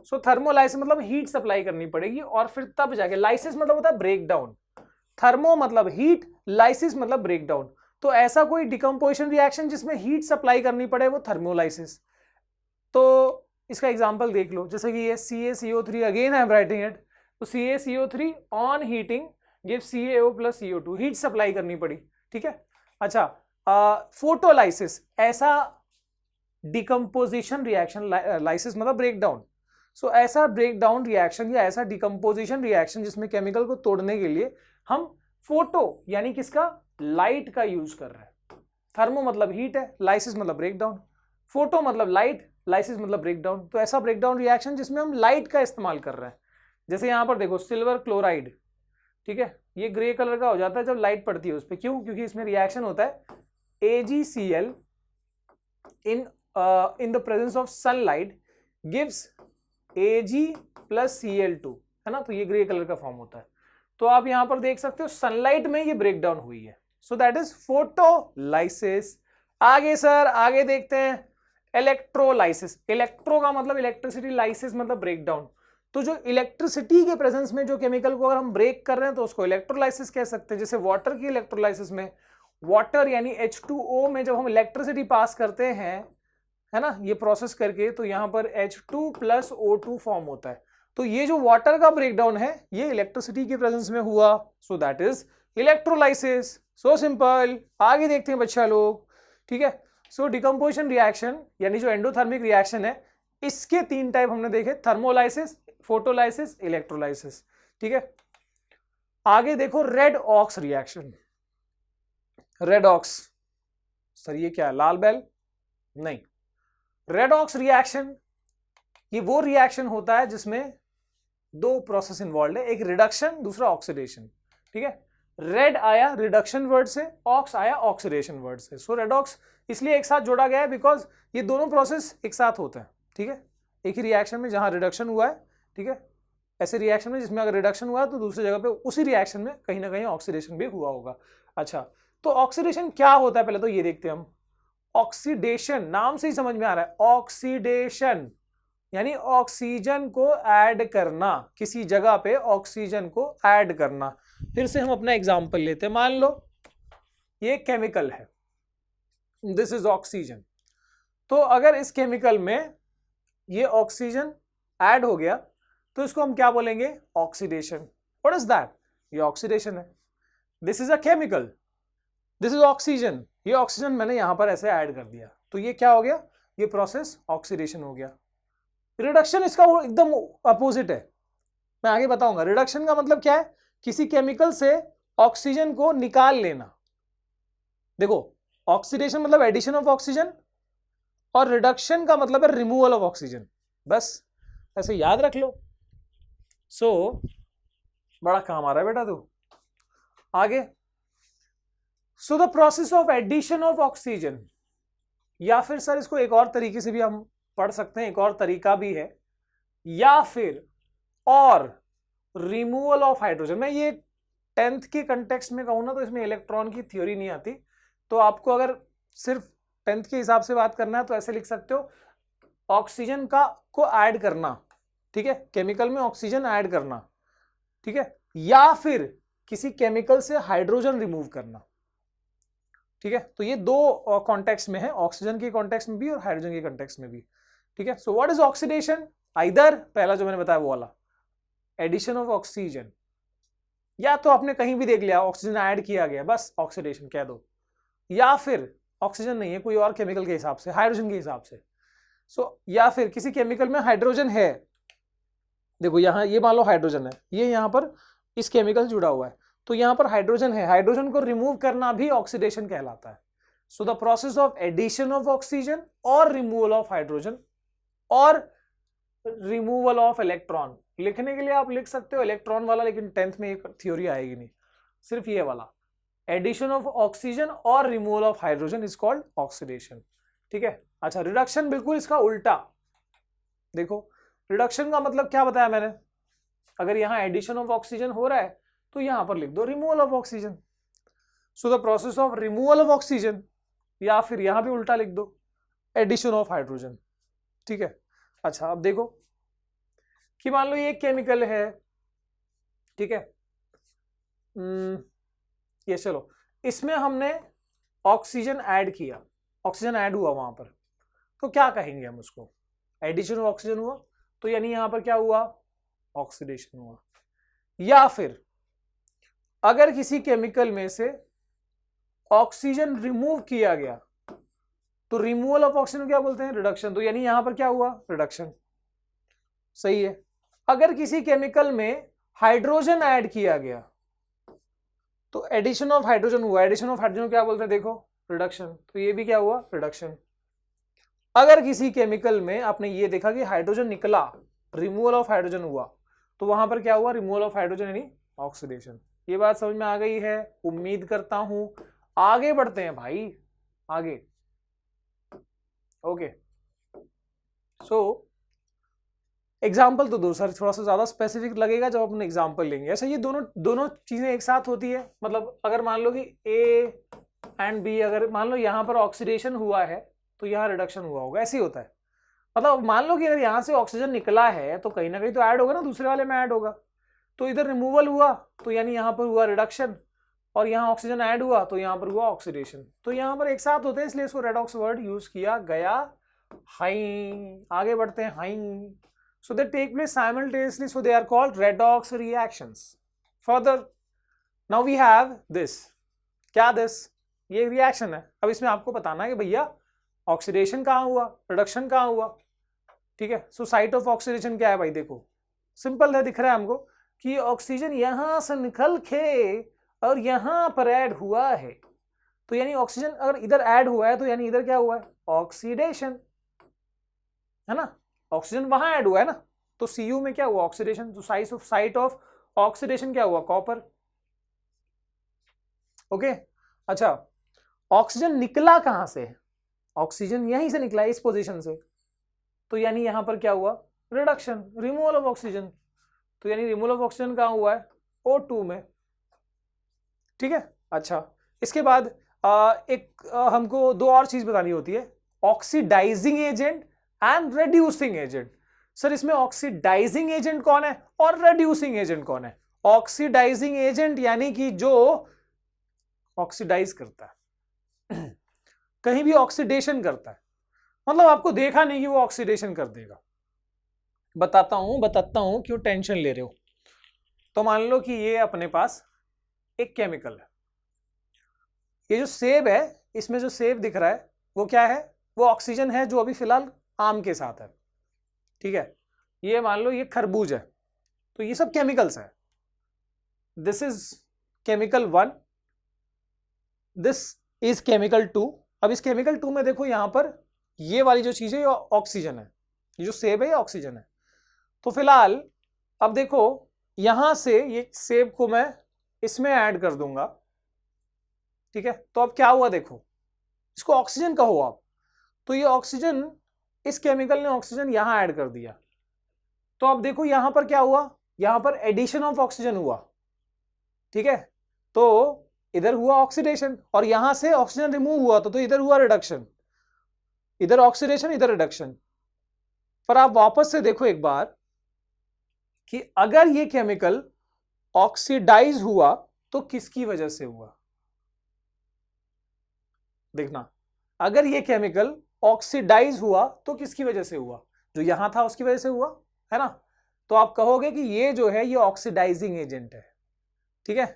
सो थर्मोलाइसिस मतलब हीट सप्लाई करनी पड़ेगी, और फिर तब जाके लाइसिस मतलब होता है ब्रेक डाउन। थर्मो मतलब हीट, लाइसिस मतलब ब्रेक डाउन। तो ऐसा कोई डिकम्पोजिशन रिएक्शन जिसमें हीट सप्लाई करनी पड़े वो थर्मोलाइसिस। तो इसका एग्जांपल देख लो, जैसे कि ये CaCO3, again I am writing it. तो CaCO3 on heating give CaO + CO2, heat supply करनी पड़ी, ठीक है। अच्छा, फोटोलाइसिस, ऐसा डिकम्पोजिशन रिएक्शन, लाइसिस मतलब ब्रेक डाउन। सो ऐसा ब्रेक डाउन रिएक्शन या ऐसा डिकम्पोजिशन रिएक्शन जिसमें केमिकल को तोड़ने के लिए हम फोटो यानी किसका? लाइट का यूज कर रहे हैं। थर्मो मतलब हीट है, लाइसिस मतलब ब्रेक डाउन, फोटो मतलब लाइट, लाइसिस मतलब ब्रेक डाउन। तो ऐसा ब्रेक डाउन रिएक्शन जिसमें हम लाइट का इस्तेमाल कर रहे हैं। जैसे यहां पर देखो सिल्वर क्लोराइड, ठीक है, ये ग्रे कलर का हो जाता है जब लाइट पड़ती है उस पर। क्यों? क्योंकि इसमें रिएक्शन होता है AgCl in the presence of sunlight gives Ag + Cl2, है ना। तो ये ग्रे कलर का फॉर्म होता है। तो आप यहां पर देख सकते हो सनलाइट में ये ब्रेक डाउन हुई है। सो दैट इज फोटोलाइसिस। आगे सर, आगे देखते हैं इलेक्ट्रोलाइसिस। इलेक्ट्रो का मतलब इलेक्ट्रिसिटी, लाइसिस मतलब ब्रेक डाउन। तो जो इलेक्ट्रिसिटी के प्रेजेंस में जो केमिकल को अगर हम ब्रेक कर रहे हैं तो उसको इलेक्ट्रोलाइसिस कह सकते हैं। जैसे वाटर की इलेक्ट्रोलाइसिस में, वाटर यानी H2O में जब हम इलेक्ट्रिसिटी पास करते हैं, है ना, ये प्रोसेस करके, तो यहां पर H2 + O2 फॉर्म होता है। तो ये जो वाटर का ब्रेकडाउन है ये इलेक्ट्रिसिटी के प्रेजेंस में हुआ। सो that is electrolysis. So simple. आगे देखते हैं बच्चा लोग, ठीक है। सो डिकम्पोजिशन रिएक्शन यानी जो एंडोथर्मिक रिएक्शन है, इसके 3 टाइप हमने देखे, थर्मोलाइसिस, फोटोलाइसिस, इलेक्ट्रोलाइसिस, ठीक है। आगे देखो redox reaction. Redox, sir ये क्या है? लाल बैल? नहीं। रेड ऑक्स रिएक्शन ये वो रिएक्शन होता है जिसमें दो प्रोसेस इन्वॉल्व है, एक रिडक्शन दूसरा ऑक्सीडेशन। ठीक है, रेड आया रिडक्शन वर्ड से, ऑक्स आया ऑक्सीडेशन वर्ड से। सो रेडॉक्स इसलिए एक साथ जोड़ा गया है बिकॉज ये दोनों प्रोसेस एक साथ होते हैं। ठीक है, एक ही रिएक्शन में जहां रिडक्शन हुआ है, ठीक है, ऐसे रिएक्शन में जिसमें अगर रिडक्शन हुआ है तो दूसरी जगह पे उसी रिएक्शन में कहीं ना कहीं ऑक्सीडेशन भी हुआ होगा। अच्छा, तो ऑक्सीडेशन क्या होता है पहले तो ये देखते हैं हम। ऑक्सीडेशन नाम से ही समझ में आ रहा है, ऑक्सीडेशन यानी ऑक्सीजन को ऐड करना, किसी जगह पे ऑक्सीजन को ऐड करना। फिर से हम अपना एग्जांपल लेते हैं, मान लो ये केमिकल है, दिस इज ऑक्सीजन। तो अगर इस केमिकल में ये ऑक्सीजन ऐड हो गया तो इसको हम क्या बोलेंगे, ऑक्सीडेशन। व्हाट इज दैट, ये ऑक्सीडेशन है। This is a chemical, this is oxygen, ये ऑक्सीजन मैंने यहां पर ऐसे ऐड कर दिया तो ये क्या हो गया, ये प्रोसेस ऑक्सीडेशन हो गया। रिडक्शन इसका एकदम अपोजिट है, मैं आगे बताऊंगा। रिडक्शन का मतलब क्या है, किसी केमिकल से ऑक्सीजन को निकाल लेना। देखो, ऑक्सीडेशन मतलब एडिशन ऑफ ऑक्सीजन और रिडक्शन का मतलब है रिमूवल ऑफ ऑक्सीजन, बस ऐसे याद रख लो। सो बड़ा काम आ रहा है बेटा तू आगे। So the process of addition of oxygen, या फिर सर इसको एक और तरीके से भी हम पढ़ सकते हैं, एक और तरीका भी है, या फिर और रिमूवल ऑफ हाइड्रोजन। मैं ये 10th के कंटेक्स्ट में कहूं ना तो इसमें इलेक्ट्रॉन की थ्योरी नहीं आती, तो आपको अगर सिर्फ 10th के हिसाब से बात करना है तो ऐसे लिख सकते हो, ऑक्सीजन का को ऐड करना, ठीक है, केमिकल में ऑक्सीजन ऐड करना, ठीक है, या फिर किसी केमिकल से हाइड्रोजन रिमूव करना। ठीक है, तो ये दो कॉन्टेक्स्ट में है, ऑक्सीजन के कॉन्टेक्स्ट में भी और हाइड्रोजन के कॉन्टेक्स्ट में भी। ठीक है, सो व्हाट इज ऑक्सीडेशन, आइदर पहला जो मैंने बताया वो वाला एडिशन ऑफ ऑक्सीजन, या तो आपने कहीं भी देख लिया ऑक्सीजन ऐड किया गया बस ऑक्सीडेशन कह दो, या फिर ऑक्सीजन नहीं है कोई और केमिकल के हिसाब से, हाइड्रोजन के हिसाब से। सो या फिर किसी केमिकल में हाइड्रोजन है, देखो यहां ये मान लो हाइड्रोजन है, ये यहां पर इस केमिकल से जुड़ा हुआ है, तो यहां पर हाइड्रोजन है, हाइड्रोजन को रिमूव करना भी ऑक्सीडेशन कहलाता है। So the process of addition of oxygen or removal of hydrogen or removal of electron. लिखने के लिए आप लिख सकते हो इलेक्ट्रॉन वाला, लेकिन 10th में एक थ्योरी आएगी नहीं, सिर्फ ये वाला addition of oxygen or removal of hydrogen is called oxidation. ठीक है, अच्छा, रिडक्शन बिल्कुल इसका उल्टा। देखो, रिडक्शन का मतलब क्या बताया मैंने, अगर यहां एडिशन ऑफ ऑक्सीजन हो रहा है तो यहां पर लिख दो removal of oxygen. So the process of removal of oxygen, या फिर यहां भी उल्टा लिख दो एडिशन ऑफ हाइड्रोजन। ठीक है, अच्छा, अब देखो कि मान लो ये एक केमिकल है, ठीक है, ये चलो इसमें हमने ऑक्सीजन ऐड किया, ऑक्सीजन ऐड हुआ वहां पर, तो क्या कहेंगे हम उसको, एडिशन ऑफ ऑक्सीजन हुआ, तो यानी यहां पर क्या हुआ, ऑक्सीडेशन हुआ। या फिर अगर किसी केमिकल में से ऑक्सीजन रिमूव किया गया तो रिमूवल ऑफ ऑक्सीजन क्या बोलते हैं, रिडक्शन, तो यानी यहां पर क्या हुआ, रिडक्शन। सही है। अगर किसी केमिकल में हाइड्रोजन ऐड किया गया तो एडिशन ऑफ हाइड्रोजन हुआ, एडिशन ऑफ हाइड्रोजन क्या बोलते हैं, देखो रिडक्शन, तो ये भी क्या हुआ, रिडक्शन। अगर किसी केमिकल में आपने ये देखा कि हाइड्रोजन निकला, रिमूवल ऑफ हाइड्रोजन हुआ, तो वहां पर क्या हुआ, रिमूवल ऑफ हाइड्रोजन यानी ऑक्सीडेशन। ये बात समझ में आ गई है, उम्मीद करता हूं। आगे बढ़ते हैं भाई, आगे। ओके, सो एग्जाम्पल तो दो सर, थोड़ा सा ज्यादा स्पेसिफिक लगेगा जब अपन एग्जाम्पल लेंगे। ऐसा ये दोनों चीजें एक साथ होती है, मतलब अगर मान लो कि ए एंड बी, अगर मान लो यहां पर ऑक्सीडेशन हुआ है तो यहाँ रिडक्शन हुआ होगा, ऐसे ही होता है। मतलब मान लो कि अगर यहां से ऑक्सीजन निकला है तो कहीं ना कहीं तो ऐड होगा ना, दूसरे वाले में ऐड होगा, तो इधर रिमूवल हुआ तो यानी यहां पर हुआ रिडक्शन, और यहाँ ऑक्सीजन ऐड हुआ तो यहाँ पर हुआ ऑक्सीडेशन, तो यहाँ पर एक साथ होते हैं, इसलिए इसको रेडॉक्स वर्ड यूज किया गया। हाई, आगे बढ़ते हैं, hi. So they take place simultaneously, so they are called redox reactions. Further now we have this, क्या दिस, ये रिएक्शन है। अब इसमें आपको बताना है कि भैया ऑक्सीडेशन कहाँ हुआ, रिडक्शन कहाँ हुआ। ठीक है, सो साइट ऑफ ऑक्सीडेशन क्या है भाई, देखो सिंपल है, दिख रहा है हमको कि ऑक्सीजन यहां से निकल के और यहां पर ऐड हुआ है, तो यानी ऑक्सीजन अगर इधर ऐड हुआ है तो यानी इधर क्या हुआ है, ऑक्सीडेशन, है ना, ऑक्सीजन वहां ऐड हुआ है ना, तो Cu में क्या हुआ, ऑक्सीडेशन, तो साइट ऑफ ऑक्सीडेशन क्या हुआ, कॉपर। ओके, अच्छा, ऑक्सीजन निकला कहां से, ऑक्सीजन यहीं से निकला, इस पोजीशन से, तो यानी यहां पर क्या हुआ, रिडक्शन, रिमूवल ऑफ ऑक्सीजन। तो यानी रिमूवल ऑफ ऑक्सीजन कहां हुआ है, O2 में। ठीक है, अच्छा, इसके बाद हमको दो और चीज बतानी होती है, oxidising agent and reducing agent. Sir इसमें ऑक्सीडाइजिंग एजेंट कौन है और रेड्यूसिंग एजेंट कौन है। ऑक्सीडाइजिंग एजेंट यानी कि जो ऑक्सीडाइज करता है कहीं भी ऑक्सीडेशन करता है, मतलब आपको देखा नहीं कि वो ऑक्सीडेशन कर देगा। बताता हूं क्यों टेंशन ले रहे हो। तो मान लो कि ये अपने पास एक केमिकल है, ये जो सेब है, इसमें जो सेब दिख रहा है वो क्या है, वो ऑक्सीजन है जो अभी फिलहाल आम के साथ है। ठीक है, ये मान लो ये खरबूज है, तो ये सब केमिकल्स है। This is chemical 1, this is chemical 2। अब इस केमिकल 2 में देखो यहां पर ये वाली जो चीज है ये ऑक्सीजन है, ये जो सेब है ये ऑक्सीजन है। तो फिलहाल अब देखो यहां से ये सेब को मैं इसमें ऐड कर दूंगा। ठीक है, तो अब क्या हुआ देखो, इसको ऑक्सीजन कहो आप, तो ये ऑक्सीजन, इस केमिकल ने ऑक्सीजन यहां ऐड कर दिया। तो अब देखो यहां पर क्या हुआ, यहां पर एडिशन ऑफ ऑक्सीजन हुआ। ठीक है, तो इधर हुआ ऑक्सीडेशन और यहां से ऑक्सीजन रिमूव हुआ, तो इधर हुआ रिडक्शन, इधर ऑक्सीडेशन इधर रिडक्शन। पर आप वापस से देखो एक बार कि अगर ये केमिकल ऑक्सीडाइज हुआ तो किसकी वजह से हुआ, देखना, अगर ये केमिकल ऑक्सीडाइज हुआ तो किसकी वजह से हुआ, जो यहां था उसकी वजह से हुआ, है ना। तो आप कहोगे कि ये जो है ये ऑक्सीडाइजिंग एजेंट है। ठीक है,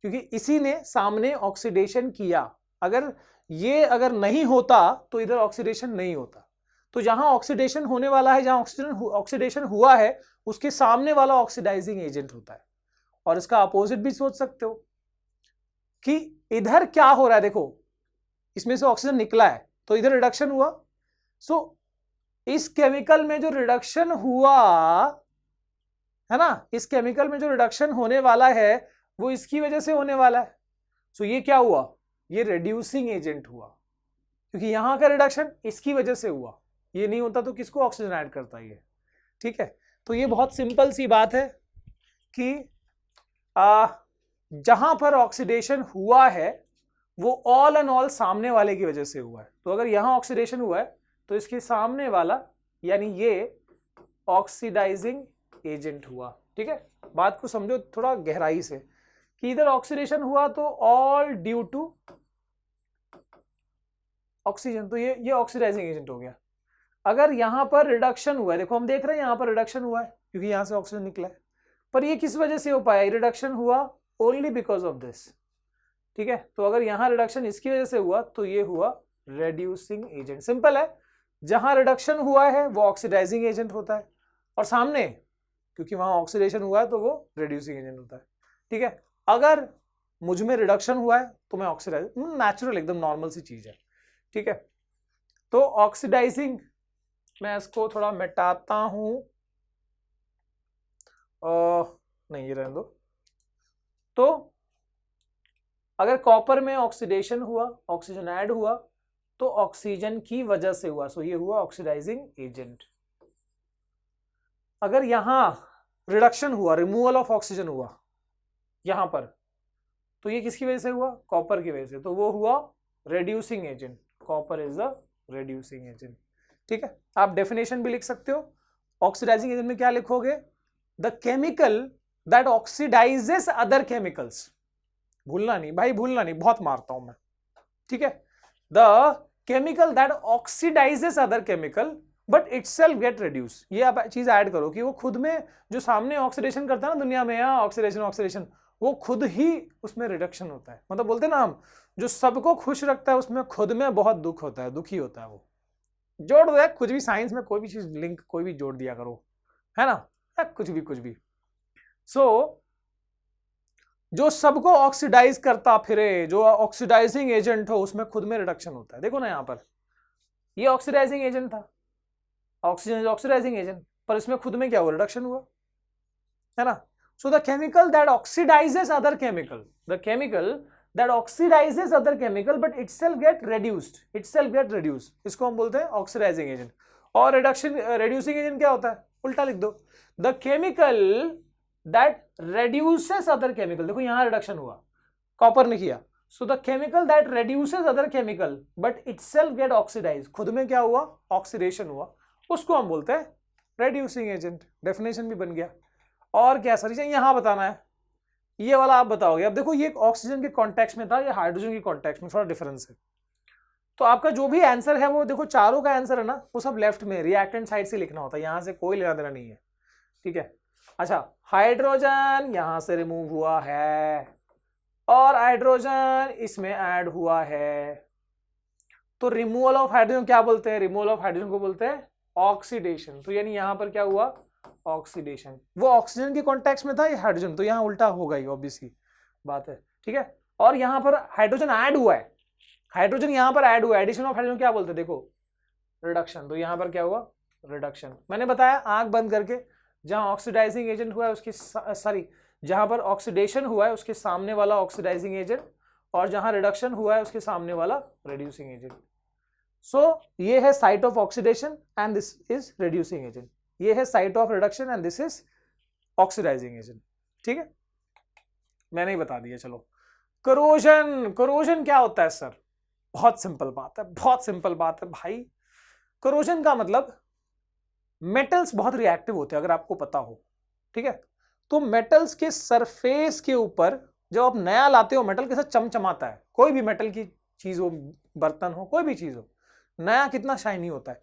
क्योंकि इसी ने सामने ऑक्सीडेशन किया। अगर नहीं होता तो इधर ऑक्सीडेशन नहीं होता। तो जहां ऑक्सीडेशन होने वाला है, जहां ऑक्सीडेशन हुआ है, उसके सामने वाला ऑक्सीडाइजिंग एजेंट होता है। और इसका अपोजिट भी सोच सकते हो कि इधर क्या हो रहा है, देखो इसमें से ऑक्सीजन निकला है तो इधर रिडक्शन हुआ। सो इस केमिकल में जो रिडक्शन हुआ है ना, इस केमिकल में जो रिडक्शन होने वाला है वो इसकी वजह से होने वाला है। सो ये क्या हुआ, ये रिड्यूसिंग एजेंट हुआ, क्योंकि यहां का रिडक्शन इसकी वजह से हुआ। ये नहीं होता तो किसको ऑक्सीजन ऐड करता ये। ठीक है, तो ये बहुत सिंपल सी बात है कि जहां पर ऑक्सीडेशन हुआ है वो ऑल एंड ऑल सामने वाले की वजह से हुआ है। तो अगर यहां ऑक्सीडेशन हुआ है तो इसके सामने वाला यानी ये ऑक्सीडाइजिंग एजेंट हुआ। ठीक है, बात को समझो थोड़ा गहराई से कि इधर ऑक्सीडेशन हुआ तो ऑल ड्यू टू ऑक्सीजन, तो ये ऑक्सीडाइजिंग एजेंट हो गया। अगर यहां पर रिडक्शन हुआ है, देखो हम देख रहे हैं यहां पर रिडक्शन हुआ है क्योंकि यहां से ऑक्सीजन निकला है, पर ये किस वजह से हो पाया, रिडक्शन हुआ ओनली बिकॉज ऑफ दिस। ठीक है, तो अगर यहां रिडक्शन इसकी वजह से हुआ तो ये हुआ रेड्यूसिंग एजेंट। सिंपल है, जहां रिडक्शन हुआ है वो ऑक्सीडाइजिंग एजेंट होता है, और सामने क्योंकि वहां ऑक्सीडेशन हुआ है तो वो रेड्यूसिंग एजेंट होता है। ठीक है, अगर मुझ में रिडक्शन हुआ है तो मैं ऑक्सीडाइज, नेचुरल एकदम नॉर्मल सी चीज है। ठीक है, तो ऑक्सीडाइजिंग, मैं इसको थोड़ा मिटाता हूं, नहीं ये रहने दो। तो अगर कॉपर में ऑक्सीडेशन हुआ, ऑक्सीजन ऐड हुआ, तो ऑक्सीजन की वजह से हुआ, सो ये हुआ ऑक्सीडाइजिंग एजेंट। अगर यहां रिडक्शन हुआ, रिमूवल ऑफ ऑक्सीजन हुआ यहां पर, तो ये किसकी वजह से हुआ, कॉपर की वजह से, तो वो हुआ reducing agent. Copper is a reducing agent. ठीक है, आप डेफिनेशन भी लिख सकते हो। ऑक्सीडाइजिंग एजेंट में क्या लिखोगे, the chemical that oxidises other chemicals. भूलना नहीं भाई, भूलना नहीं, बहुत मारता हूं मैं। ठीक है, the chemical that oxidises other chemical but itself get reduce. ये आप चीज ऐड करो कि वो खुद में जो सामने ऑक्सीडेशन करता है ना दुनिया में, यहाँ ऑक्सीडेशन वो खुद ही उसमें रिडक्शन होता है। मतलब बोलते ना हम, जो सबको खुश रखता है उसमें खुद में बहुत दुख होता है, दुखी होता है वो। जोड़ दो कुछ भी, साइंस में कोई भी चीज लिंक कोई भी जोड़ दिया करो, है ना, कुछ भी। सो जो सबको ऑक्सीडाइज करता फिरे, जो ऑक्सीडाइजिंग एजेंट हो, उसमें खुद में रिडक्शन होता है। देखो ना यहां पर ये ऑक्सीडाइजिंग एजेंट था, ऑक्सीजन इज ऑक्सीडाइजिंग एजेंट, पर इसमें खुद में क्या हुआ, रिडक्शन हुआ, है ना। So the chemical that oxidises other chemical, the chemical that oxidises other chemical but itself get reduced, इसको हम बोलते हैं ऑक्सीडाइजिंग एजेंट। और रिडक्शन रिड्यूसिंग एजेंट क्या होता है, उल्टा लिख दो, the chemical that reduces other chemical, देखो यहां रिडक्शन हुआ, कॉपर ने किया, so the chemical that reduces other chemical but itself get oxidise, खुद में क्या हुआ, ऑक्सीडेशन हुआ, उसको हम बोलते हैं रेड्यूसिंग एजेंट। डेफिनेशन भी बन गया। और क्या सर यहां बताना है, ये वाला आप बताओगे। अब देखो ये ऑक्सीजन के कॉन्टेक्स्ट में था, ये हाइड्रोजन के कॉन्टेक्स्ट में, थोड़ा डिफरेंस है। तो आपका जो भी आंसर है वो देखो, चारों का आंसर है ना, वो सब लेफ्ट में रिएक्टेंट साइड से लिखना होता है, यहां से कोई लेना देना नहीं है, ठीक है। अच्छा, हाइड्रोजन यहां से रिमूव हुआ है और हाइड्रोजन इसमें ऐड हुआ है, तो रिमूवल ऑफ हाइड्रोजन क्या बोलते हैं, रिमूवल ऑफ हाइड्रोजन को बोलते हैं ऑक्सीडेशन। तो यानी यहां पर क्या हुआ, ऑक्सीडेशन। वो ऑक्सीजन के कॉन्टेक्स्ट में था, ये हाइड्रोजन, तो यहां उल्टा होगा ही, ऑब्वियसली बात है, ठीक है। और यहां पर हाइड्रोजन ऐड हुआ है, हाइड्रोजन यहां पर ऐड हुआ है, एडिशन ऑफ हाइड्रोजन क्या बोलते हैं, देखो रिडक्शन। तो यहां पर क्या हुआ, रिडक्शन। मैंने बताया आंख बंद करके, जहां ऑक्सीडाइजिंग एजेंट हुआ है उसके सॉरी जहां पर ऑक्सीडेशन हुआ है उसके सामने वाला ऑक्सीडाइजिंग एजेंट, और जहां रिडक्शन हुआ है उसके सामने वाला रिड्यूसिंग एजेंट। सो ये है site of oxidation and this is reducing agent, ये है site of reduction and this is oxidising agent, ठीक है, मैंने ही बता दिया। चलो करोजन, करोजन क्या होता है सर, बहुत सिंपल बात है, बहुत सिंपल बात है भाई। करोजन का मतलब मेटल्स बहुत रिएक्टिव होते हैं, अगर आपको पता हो, ठीक है। तो मेटल्स के सरफेस के ऊपर जब आप नया लाते हो, मेटल के साथ चमचमाता है, कोई भी मेटल की चीज हो, बर्तन हो, कोई भी चीज हो, नया कितना शाइनी होता है।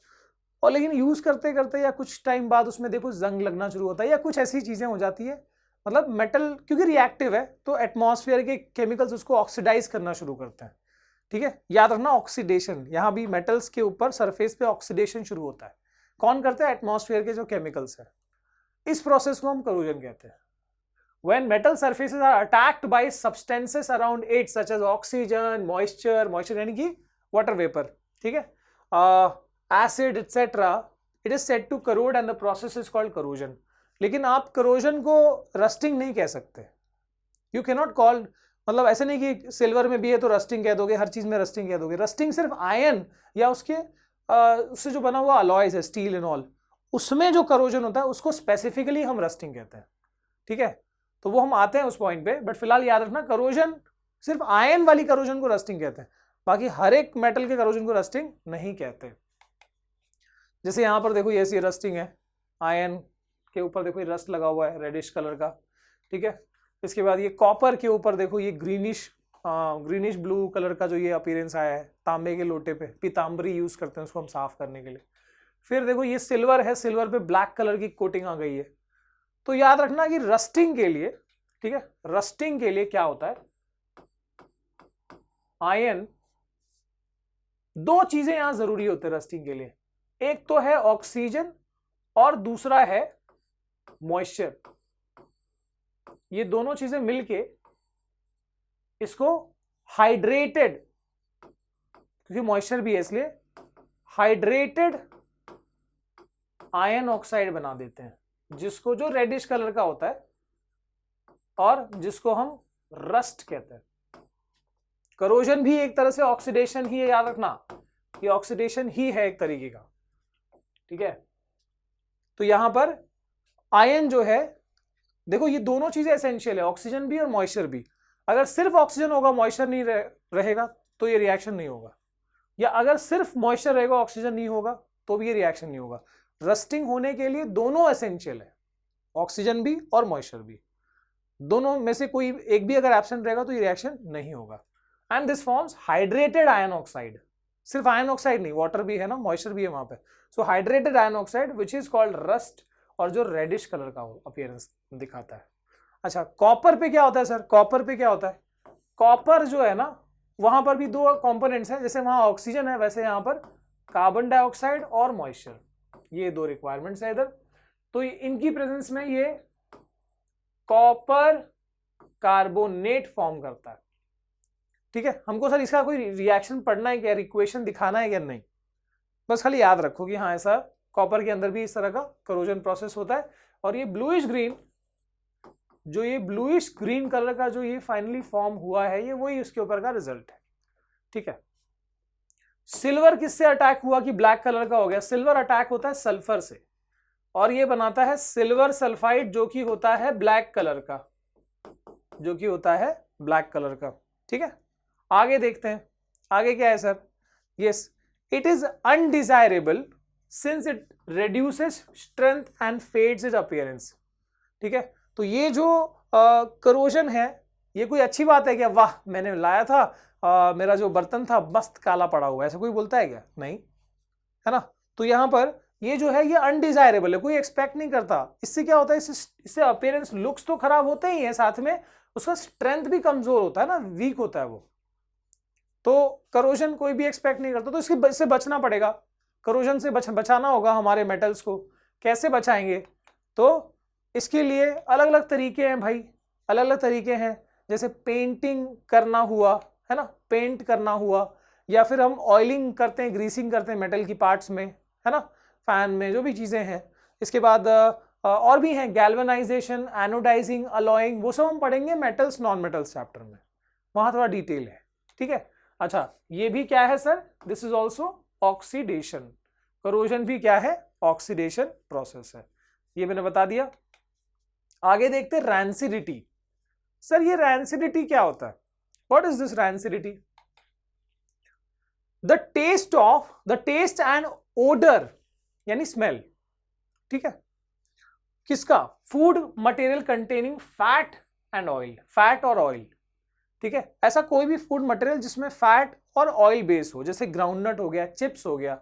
और लेकिन यूज करते करते या कुछ टाइम बाद उसमें देखो जंग लगना शुरू होता है या कुछ ऐसी चीजें हो जाती है, मतलब मेटल क्योंकि रिएक्टिव है तो एटमॉस्फेयर के केमिकल्स उसको ऑक्सीडाइज करना शुरू करते हैं, ठीक है। याद रखना ऑक्सीडेशन, यहां भी मेटल्स के ऊपर सरफेस पे ऑक्सीडेशन शुरू होता है, कौन करता है, एटमॉस्फेयर के जो केमिकल्स है। इस प्रोसेस को हम करोजन कहते हैं। When metal surfaces are attacked by substances around it such as oxygen, moisture यानी कि water vapor, ठीक है, acid etc, it is said to corrode and the process is called corrosion। लेकिन आप corrosion को rusting नहीं कह सकते, you cannot call, मतलब ऐसे नहीं कि सिल्वर में भी है तो रस्टिंग कह दोगे, हर चीज में रस्टिंग कह दोगे। रस्टिंग सिर्फ आयन या उससे जो बना हुआ अलॉयज है, स्टील एंड ऑल, उसमें जो करोजन होता है उसको स्पेसिफिकली हम रस्टिंग कहते हैं, ठीक है। तो वो हम आते हैं उस पॉइंट पे, बट फिलहाल याद रखना करोजन सिर्फ आयन वाली करोजन को रस्टिंग कहते हैं, बाकी हर एक मेटल के करोजन को रस्टिंग नहीं कहते। जैसे यहां पर देखो ये सी रस्टिंग है, आयन के ऊपर देखो ये रस्ट लगा हुआ है रेडिश कलर का, ठीक है। इसके बाद ये कॉपर के ऊपर देखो ये ग्रीनिश ब्लू कलर का जो ये अपीयरेंस आया है, तांबे के लोटे पे पीतांबरी यूज करते हैं उसको हम साफ करने के लिए। फिर देखो ये सिल्वर है, सिल्वर पे ब्लैक कलर की कोटिंग आ गई है। तो याद रखना कि रस्टिंग के लिए, ठीक है, रस्टिंग के लिए क्या होता है, आयन, दो चीजें यहां जरूरी होते हैं रस्टिंग के लिए, एक तो है ऑक्सीजन और दूसरा है मॉइस्चर। ये दोनों चीजें मिलके इसको हाइड्रेटेड, क्योंकि मॉइस्चर भी है इसलिए हाइड्रेटेड आयन ऑक्साइड बना देते हैं, जिसको जो रेडिश कलर का होता है और जिसको हम रस्ट कहते हैं। करोजन भी एक तरह से ऑक्सीडेशन ही है, याद रखना ये ऑक्सीडेशन ही है एक तरीके का, ठीक है। तो यहां पर आयन जो है, देखो ये दोनों चीजें एसेंशियल है, ऑक्सीजन भी और मॉइस्चर भी। अगर सिर्फ ऑक्सीजन होगा मॉइस्चर नहीं रहेगा तो ये रिएक्शन नहीं होगा, या अगर सिर्फ मॉइस्चर रहेगा ऑक्सीजन नहीं होगा तो भी ये रिएक्शन नहीं होगा। रस्टिंग होने के लिए दोनों एसेंशियल है, ऑक्सीजन भी और मॉइस्चर भी, दोनों में से कोई एक भी अगर एब्सेंट रहेगा तो ये रिएक्शन नहीं होगा। And this forms hydrated iron oxide, सिर्फ आयन ऑक्साइड नहीं, वाटर भी है ना, मॉइस्चर भी है वहां पे। So hydrated iron oxide which is called rust, और जो रेडिश कलर का अपीयरेंस दिखाता है। अच्छा, कॉपर पे क्या होता है सर, कॉपर पे क्या होता है, कॉपर जो है ना वहां पर भी दो कंपोनेंट्स हैं, जैसे वहां ऑक्सीजन है वैसे यहां पर कार्बन डाइऑक्साइड और मॉइस्चर, ये दो रिक्वायरमेंट्स है इधर। तो इनकी प्रेजेंस में ये कॉपर कार्बोनेट फॉर्म करता है, ठीक है। हमको सर इसका कोई रिएक्शन पढ़ना है क्या, इक्वेशन दिखाना है क्या, नहीं, बस खाली याद रखो कि हाँ ऐसा कॉपर के अंदर भी इस तरह का करोजन प्रोसेस होता है। और ये ब्लूइश ग्रीन, जो ये ब्लूइश ग्रीन कलर का जो ये फाइनली फॉर्म हुआ है, ये वही उसके ऊपर का रिजल्ट है। ठीक है, सिल्वर किससे अटैक हुआ कि ब्लैक कलर का हो गया? सिल्वर अटैक होता है सल्फर से, और ये बनाता है सिल्वर सल्फाइड, जो कि होता है ब्लैक कलर का, जो कि होता है ब्लैक कलर का। ठीक है, आगे देखते हैं, आगे क्या है sir? Yes, it is undesirable since it reduces strength and fades its appearance। ठीक है, तो ये जो करोजन है, ये कोई अच्छी बात है क्या? वाह, मैंने लाया था मेरा जो बर्तन था मस्त काला पड़ा हुआ है, ऐसा कोई बोलता है क्या? नहीं, है ना। तो यहां पर ये जो है ये अनडिजायरेबल है, कोई एक्सपेक्ट नहीं करता। इससे क्या होता है? इससे अपीयरेंस लुक्स तो खराब होते ही है, साथ में उसका स्ट्रेंथ भी कमजोर होता है ना, वीक होता है वो। तो करोजन कोई भी एक्सपेक्ट नहीं करता, तो इससे बचना पड़ेगा, करोजन से बचाना होगा हमारे मेटल्स को। कैसे बचाएंगे? तो इसके लिए अलग अलग तरीके हैं भाई, अलग अलग तरीके हैं। जैसे पेंटिंग करना हुआ, है ना, पेंट करना हुआ, या फिर हम ऑयलिंग करते हैं, ग्रीसिंग करते हैं मेटल की पार्ट्स में, है ना, फैन में, जो भी चीजें हैं। इसके बाद और भी हैं, गैल्वेनाइजेशन, एनोडाइजिंग, अलॉइंग, वो सब हम पढ़ेंगे मेटल्स नॉन मेटल्स चैप्टर में, वहां थोड़ा डिटेल है। ठीक है, अच्छा, ये भी क्या है sir? This is also oxidation. Corrosion भी क्या है? ऑक्सीडेशन प्रोसेस है, ये मैंने बता दिया। आगे देखते हैं रैंसिडिटी। सर ये रैंसिडिटी क्या होता है? What is this rancidity? The taste and odour, यानी स्मेल। ठीक है, किसका? Food material containing fat and oil, fat और ऑयल। ठीक है, ऐसा कोई भी फूड मटेरियल जिसमें फैट और ऑयल बेस हो, जैसे ग्राउंडनट हो गया, चिप्स हो गया,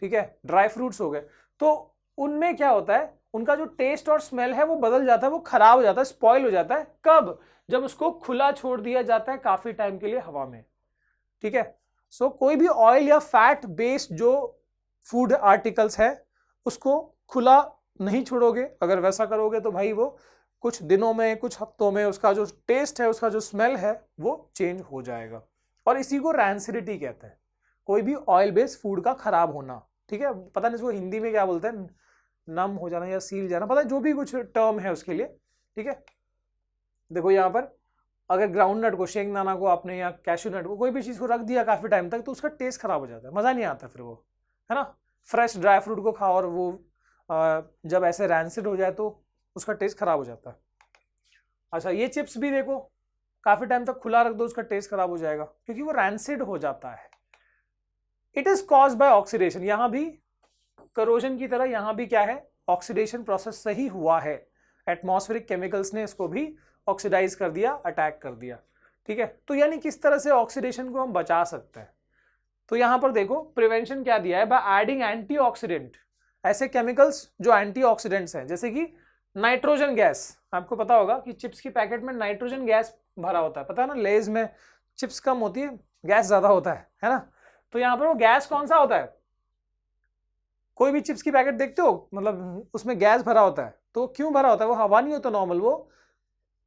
ठीक है, ड्राई फ्रूट्स हो गए, तो उनमें क्या होता है? उनका जो टेस्ट और स्मेल है वो बदल जाता है, वो खराब हो जाता है, स्पॉइल हो जाता है। कब? जब उसको खुला छोड़ दिया जाता है काफी टाइम के लिए हवा में। ठीक है, सो कोई भी ऑयल या फैट बेस्ड जो फूड आर्टिकल्स है उसको खुला नहीं छोड़ोगे। अगर वैसा करोगे तो भाई वो कुछ दिनों में, कुछ हफ्तों में उसका जो टेस्ट है, उसका जो स्मेल है वो चेंज हो जाएगा, और इसी को रैंसिडिटी कहते हैं, कोई भी ऑयल बेस्ड फूड का खराब होना। ठीक है, पता नहीं इसको हिंदी में क्या बोलते हैं, नम हो जाना या सील जाना, पता नहीं, जो भी कुछ टर्म है उसके लिए। ठीक है, देखो यहाँ पर अगर ग्राउंड नट को, शेंगदाना को आपने, या कैशू नट को, कोई भी चीज को रख दिया काफी टाइम तक, तो उसका टेस्ट खराब हो जाता है, मजा नहीं आता फिर वो, है ना। फ्रेश ड्राई फ्रूट को खाओ और वो जब ऐसे रैंसिड हो जाए तो उसका टेस्ट खराब हो जाता है। अच्छा, ये चिप्स भी देखो, काफी टाइम तक खुला रख दो, उसका टेस्ट खराब हो जाएगा क्योंकि वो रैंसिड हो जाता है। It is caused by oxidation. यहां भी करोजन की तरह यहां भी क्या है? ऑक्सीडेशन प्रोसेस से ही हुआ है। एटमॉस्फेरिक केमिकल्स ने इसको भी ऑक्सीडाइज कर दिया, अटैक कर दिया। ठीक है, तो यानी किस तरह से ऑक्सीडेशन को हम बचा सकते हैं? तो यहां पर देखो प्रिवेंशन क्या दिया है, बाय एडिंग एंटीऑक्सीडेंट, ऐसे केमिकल्स जो एंटीऑक्सीडेंट्स हैं, जैसे कि नाइट्रोजन गैस। आपको पता होगा कि चिप्स की पैकेट में नाइट्रोजन गैस भरा होता है, पता है ना, लेज में चिप्स कम होती है, गैस ज्यादा होता है ना। तो यहां पर वो गैस कौन सा होता है? कोई भी चिप्स की पैकेट देखते हो, मतलब उसमें गैस भरा होता है, तो क्यों भरा होता है? वो हवा नहीं होता नॉर्मल, वो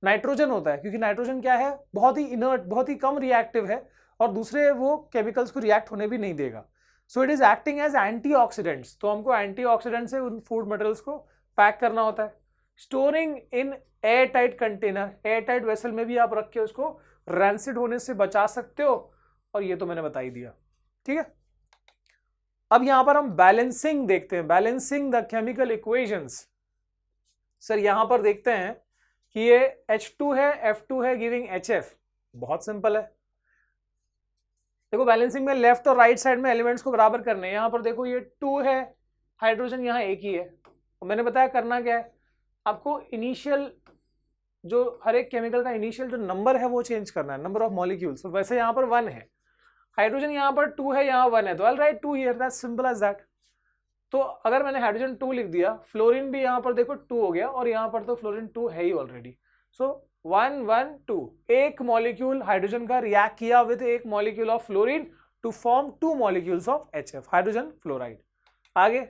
नाइट्रोजन होता है, क्योंकि नाइट्रोजन क्या है? बहुत ही इनर्ट, बहुत ही कम रिएक्टिव है, और दूसरे वो केमिकल्स को रिएक्ट होने भी नहीं देगा। So it is acting as antioxidants. तो हमको एंटीऑक्सीडेंट से उन फूड मटेरियल्स को पैक करना होता है। Storing in air tight container, air tight vessel में भी आप रख के उसको रैंसिड होने से बचा सकते हो, और ये तो मैंने बता ही दिया। ठीक है, अब यहां पर हम बैलेंसिंग देखते हैं, balancing the chemical equations. Sir यहां पर देखते हैं कि ये H2 है, F2 है, गिविंग HF। बहुत सिंपल है, देखो बैलेंसिंग में लेफ्ट और राइट साइड में एलिमेंट्स को बराबर करने हैं। यहां पर देखो ये 2 है, हाइड्रोजन यहां एक ही है, तो मैंने बताया करना क्या है, आपको इनिशियल जो हर एक केमिकल का इनिशियल जो नंबर है वो चेंज करना है, नंबर ऑफ मॉलिक्यूल्स। वैसे यहाँ पर 1 है, हाइड्रोजन यहाँ पर 2 है, यहाँ 1 है, तो I write 2 here, that's simple as that. तो अगर मैंने हाइड्रोजन 2 लिख दिया, फ्लोरीन भी यहाँ पर देखो 2 हो गया, और यहाँ पर तो फ्लोरीन 2 है ही ऑलरेडी। सो 1 1 2, एक मॉलिक्यूल हाइड्रोजन का रिएक्ट किया विद एक molecule of fluorine to form 2 molecules of HF, hydrogen fluoride. आगे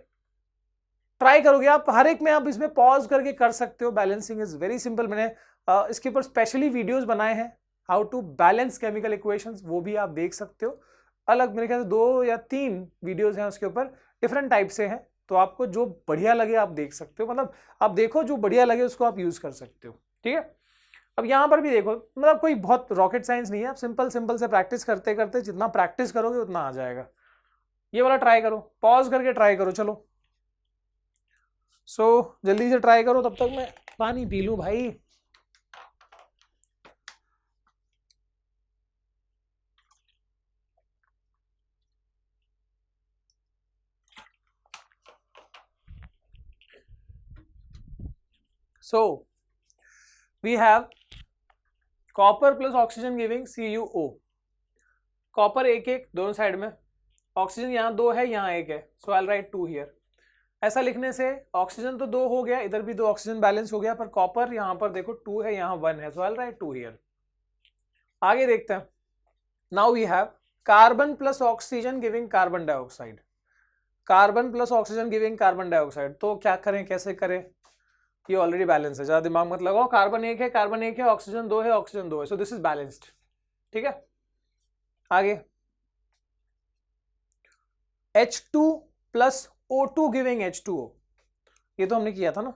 ट्राई करोगे आप, हर एक में आप इसमें पॉज करके कर सकते हो। बैलेंसिंग इज वेरी सिंपल, मैंने इसके ऊपर स्पेशली वीडियोस बनाए हैं, how to balance chemical equations, वो भी आप देख सकते हो। अलग मेरे ख्याल से 2 या 3 वीडियोस हैं उसके ऊपर, डिफरेंट टाइप से हैं, तो आपको जो बढ़िया लगे आप देख सकते हो, मतलब आप देखो जो बढ़िया लगे उसको आप यूज कर सकते हो, ठीक है। अब यहाँ पर भी देखो, मतलब कोई बहुत रॉकेट साइंस नहीं है, आप सिंपल सिंपल से प्रैक्टिस करते करते जितना प्रैक्टिस करोगे उतना आ जाएगा। ये वाला ट्राई करो, पॉज करके ट्राई करो, चलो। जल्दी से ट्राई करो, तब तक मैं पानी पी लूं भाई। We have copper plus oxygen giving CuO। Copper एक एक दोनों साइड में, ऑक्सीजन यहाँ 2 है यहाँ 1 है, so I will write 2 here. ऐसा लिखने से ऑक्सीजन तो 2 हो गया, इधर भी 2 ऑक्सीजन बैलेंस हो गया, पर कॉपर यहाँ पर देखो 2 है यहाँ 1 है, so I will write 2 here. आगे देखते हैं। Now we have carbon plus oxygen giving carbon dioxide. Carbon plus oxygen giving carbon dioxide, तो क्या करें, कैसे करें? ये ऑलरेडी बैलेंस है, ज्यादा दिमाग मत लगाओ। कार्बन 1 है, कार्बन 1 है, ऑक्सीजन 2 है, ऑक्सीजन 2 है, सो दिस इज बैलेंस्ड, ठीक है। आगे H2 plus O2 giving H2O, ये तो हमने किया था ना।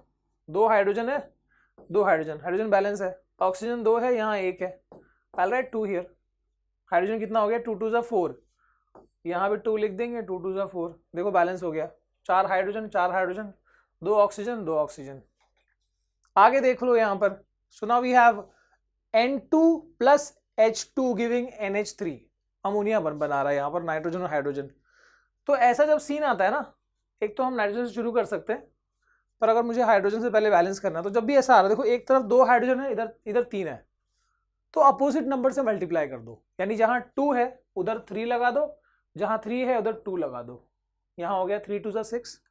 2 हाइड्रोजन है, 2 हाइड्रोजन, हाइड्रोजन बैलेंस है, ऑक्सीजन 2 है यहाँ 1 है, आई विल राइट 2 हियर। हाइड्रोजन कितना हो गया, 2 2 4, यहाँ पे 2 लिख देंगे, 2 2 4, देखो बैलेंस हो गया। 4 हाइड्रोजन 4 हाइड्रोजन, 2 ऑक्सीजन 2 ऑक्सीजन। आगे देख लो यहाँ पर, so now we have N2 plus H2 giving NH3, ammonia बना रहा है यहाँ पर, नाइट्रोजन और हाइड्रोजन। तो ऐसा जब सीन आता है ना, एक तो हम नाइट्रोजन से शुरू कर सकते हैं, पर अगर मुझे हाइड्रोजन से पहले बैलेंस करना है, तो जब भी ऐसा आ रहा है, देखो एक तरफ 2 हाइड्रोजन है, इधर 3 है, तो अपोजिट नंबर से मल्टीप्लाई कर दो, यानी जहां 2 है उधर 3 लगा दो, जहां 3 है उधर 2 लगा दो, यहाँ हो गया 3 2 6,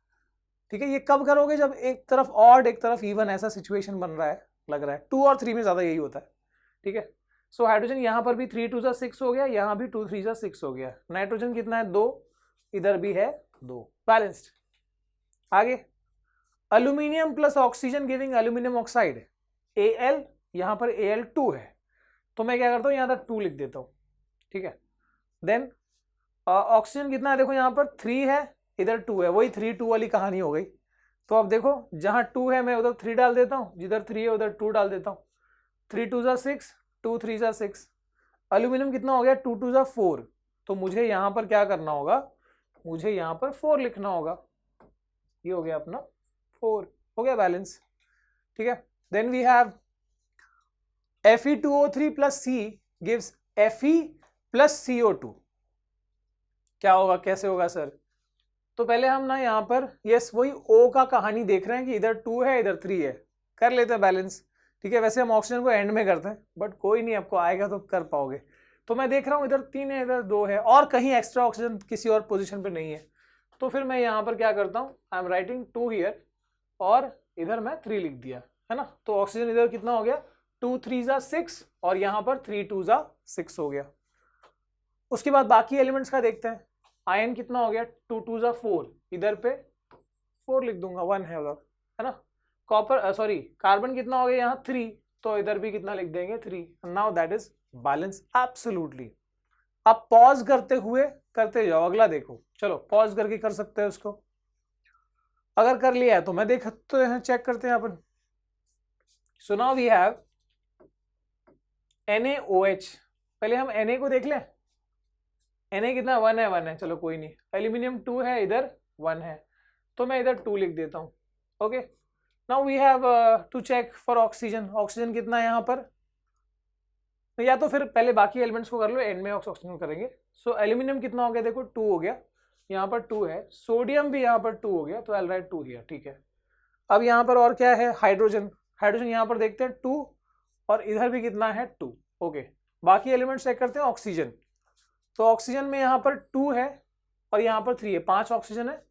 ठीक है। ये कब करोगे, जब एक तरफ ऑड एक तरफ इवन, ऐसा सिचुएशन बन रहा है, लग रहा है 2 और 3 में ज्यादा यही होता है, ठीक है। सो हाइड्रोजन यहाँ पर भी 3 2 6 हो गया, यहाँ भी 2 3 6 हो गया। नाइट्रोजन कितना है, 2, इधर भी है 2, बैलेंस्ड। आगे aluminium plus oxygen giving aluminium oxide, Al, यहाँ पर Al2 है, तो मैं क्या करता हूँ यहाँ तक 2 लिख देता हूँ, ठीक है। देन ऑक्सीजन कितना है, देखो यहाँ पर 3 है, इधर 2 है, वही 3 2 वाली कहानी हो गई। तो अब देखो जहां 2 है मैं उधर 3 डाल देता हूँ, जिधर 3 है उधर 2 डाल देता हूँ। 3 2 6, 2 3 6। अल्यूमिनियम कितना हो गया, 2 2 4, तो मुझे यहाँ पर क्या करना होगा, मुझे यहाँ पर 4 लिखना होगा, ये हो गया अपना 4, हो गया बैलेंस, ठीक है। Then we have Fe2O3 plus C gives Fe plus CO2। क्या होगा, कैसे होगा सर? तो पहले हम ना यहाँ पर यस वही O का कहानी देख रहे हैं कि इधर 2 है इधर 3 है, कर लेते हैं बैलेंस, ठीक है। वैसे हम ऑक्सीजन को एंड में करते हैं, बट कोई नहीं, आपको आएगा तो कर पाओगे। तो मैं देख रहा हूँ इधर 3 है इधर 2 है, और कहीं एक्स्ट्रा ऑक्सीजन किसी और पोजीशन पे नहीं है, तो फिर मैं यहाँ पर क्या करता हूँ, आई एम राइटिंग 2 हियर, और इधर मैं 3 लिख दिया, है ना। तो ऑक्सीजन इधर कितना हो गया, 2 3 6, और यहाँ पर 3 2 6 हो गया। उसके बाद बाकी एलिमेंट्स का देखते हैं। आयन कितना हो गया, 2 2 4, इधर पे 4 लिख दूंगा, 1 है उधर, है ना। कॉपर सॉरी कार्बन कितना हो गया यहाँ 3, तो इधर भी कितना लिख देंगे 3। Now that is balance absolutely. आप पॉज करते हुए करते जाओ, अगला देखो, चलो पॉज करके कर सकते हैं उसको। अगर कर लिया है तो मैं देखते हैं, चेक करते हैं अपन। So now we have NaOH। पहले हम Na को देख लें, Na कितना 1 है, 1 है, चलो कोई नहीं। एल्यूमिनियम 2 है, इधर 1 है, तो मैं इधर 2 लिख देता हूँ, okay. Now we have to check for oxygen. Oxygen कितना है यहाँ पर, या तो फिर पहले बाकी एलिमेंट्स को कर लो, एंड में ऑक्सीजन करेंगे। सो एल्यूमिनियम कितना हो गया, देखो 2 हो गया, यहाँ पर 2 है। सोडियम भी यहाँ पर 2 हो गया, तो आई विल राइट 2 हियर, ठीक है। अब यहाँ पर और क्या है, हाइड्रोजन। हाइड्रोजन यहाँ पर देखते हैं 2, और इधर भी कितना है 2, ओके। बाकी एलिमेंट्स चेक करते हैं। ऑक्सीजन, तो ऑक्सीजन में यहाँ पर 2 है और यहाँ पर 3 है, 5 ऑक्सीजन है,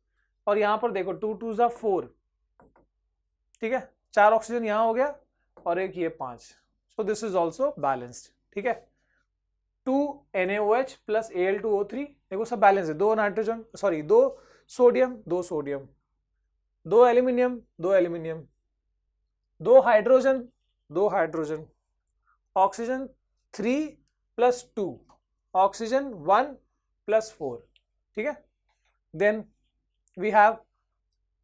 और यहाँ पर देखो 2 2 4, ठीक है। 4 ऑक्सीजन यहाँ हो गया और एक ये 5, so this is also balanced, ठीक है। 2 NaOH प्लस Al2O3, देखो सब बैलेंस है। 2 nitrogen sorry 2 sodium 2 sodium, 2 aluminium 2 aluminium, 2 hydrogen 2 hydrogen, oxygen 3 plus 2, oxygen 1 plus 4, ठीक है। Then we have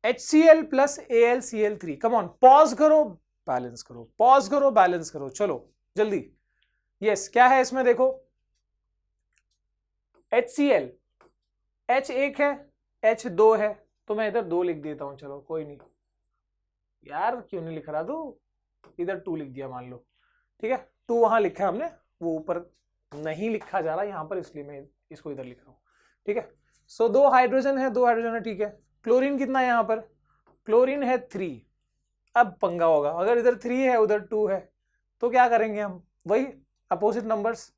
HCl plus AlCl3, come on, pause करो बैलेंस करो, pause करो बैलेंस करो, चलो जल्दी। यस, क्या है इसमें देखो, HCl, H एक है, H दो है, तो मैं इधर 2 लिख देता हूं, चलो कोई नहीं यार, क्यों नहीं लिख रहा तू, इधर 2 लिख दिया मान लो, ठीक है, 2 वहां लिखा है हमने, वो ऊपर नहीं लिखा जा रहा यहां पर, इसलिए मैं इसको इधर लिख रहा हूं, ठीक है। सो 2 हाइड्रोजन है, 2 हाइड्रोजन है, ठीक है। क्लोरीन कितना है यहाँ पर, क्लोरीन है 3। अब पंगा होगा, अगर इधर 3 है उधर 2 है, तो क्या करेंगे हम, वही अपोजिट नंबर्स,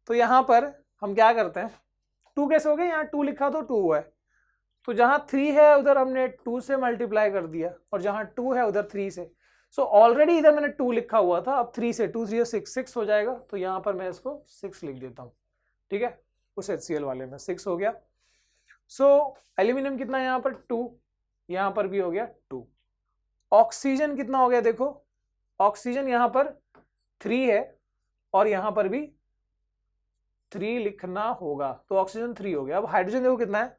तो यहाँ पर हम क्या करते हैं, 2 कैसे हो गए, यहाँ 2 लिखा तो 2 हुआ है, तो जहां 3 है उधर हमने 2 से मल्टीप्लाई कर दिया, और जहां 2 है उधर 3 से, सो ऑलरेडी इधर मैंने 2 लिखा हुआ था, अब 3 से 2 3 6 6 हो जाएगा, तो यहां पर मैं इसको 6 लिख देता हूं, ठीक है, उस HCl वाले में 6 हो गया। सो एल्यूमिनियम कितना है यहाँ पर 2, यहाँ पर भी हो गया 2। ऑक्सीजन कितना हो गया देखो, ऑक्सीजन यहाँ पर 3 है, और यहाँ पर भी 3 लिखना होगा, तो ऑक्सीजन 3 हो गया। अब हाइड्रोजन देखो कितना है,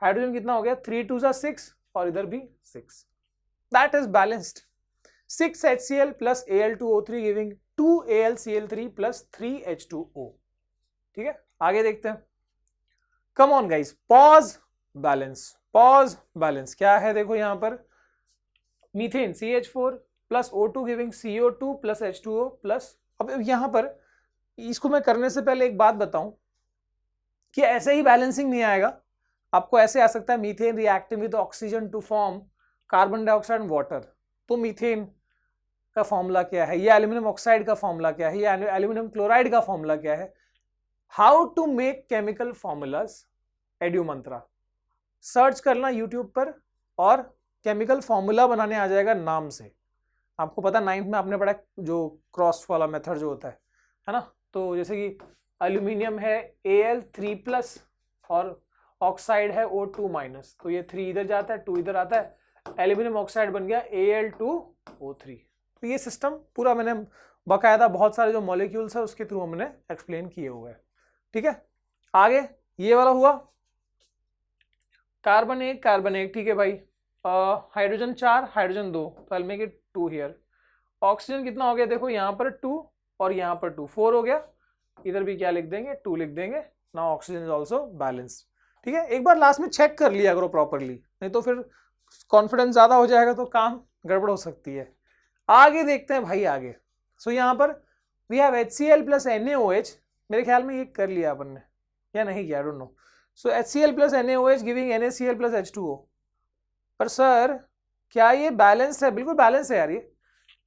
हाइड्रोजन कितना हो गया, 3 2 6, और इधर भी 6, that is balanced. 6 HCl plus Al2O3 giving 2 AlCl3 plus 3 H2O, ठीक है। आगे देखते हैं, come on guys, pause balance, pause balance, क्या है देखो यहाँ पर, methane CH4 plus O2 giving CO2 plus H2O plus, अब यहाँ पर इसको मैं करने से पहले एक बात बताऊं कि ऐसे ही बैलेंसिंग नहीं आएगा, आपको ऐसे आ सकता है, methane reacting with oxygen to form carbon dioxide and water, तो मीथेन का फॉर्मूला क्या है, ये एल्यूमिनियम ऑक्साइड का फॉर्मूला क्या है, ये एल्यूमिनियम क्लोराइड का फॉर्मूला क्या है, how to make chemical formulas, Edu Mantra search करना यूट्यूब पर, और केमिकल फॉर्मूला बनाने आ जाएगा नाम से। आपको पता 9th में आपने पढ़ा जो क्रॉस वाला मेथड जो होता है ना, तो जैसे कि एल्यूमिनियम है Al3+ और ऑक्साइड है O2-, तो ये 3 इधर जाता है, 2 इधर आता है, एल्यूमिनियम ऑक्साइड बन गया Al2O3। तो ये सिस्टम पूरा मैंने बाकायदा बहुत सारे जो मॉलिक्यूल्स है उसके थ्रू हमने एक्सप्लेन किए हुए हैं, ठीक है। आगे ये वाला हुआ, कार्बन 1, ठीक है भाई, हाइड्रोजन 4, हाइड्रोजन 2, तो I will make it 2 here. Oxygen कितना हो गया देखो, यहाँ पर 2 और यहाँ पर 2, 4 हो गया, इधर भी क्या लिख देंगे, 2 लिख देंगे। Now oxygen is also balanced, ठीक है। एक बार लास्ट में चेक कर लिया करो प्रॉपरली, नहीं तो फिर कॉन्फिडेंस ज्यादा हो जाएगा तो काम गड़बड़ हो सकती है। आगे देखते हैं भाई आगे। सो यहाँ पर we have HCl plus NaOH, मेरे ख्याल में ये कर लिया अपन ने या नहीं किया, I don't know. So HCl plus NaOH giving NaCl plus H2O, पर सर क्या ये बैलेंस है? बिल्कुल बैलेंस है यार, ये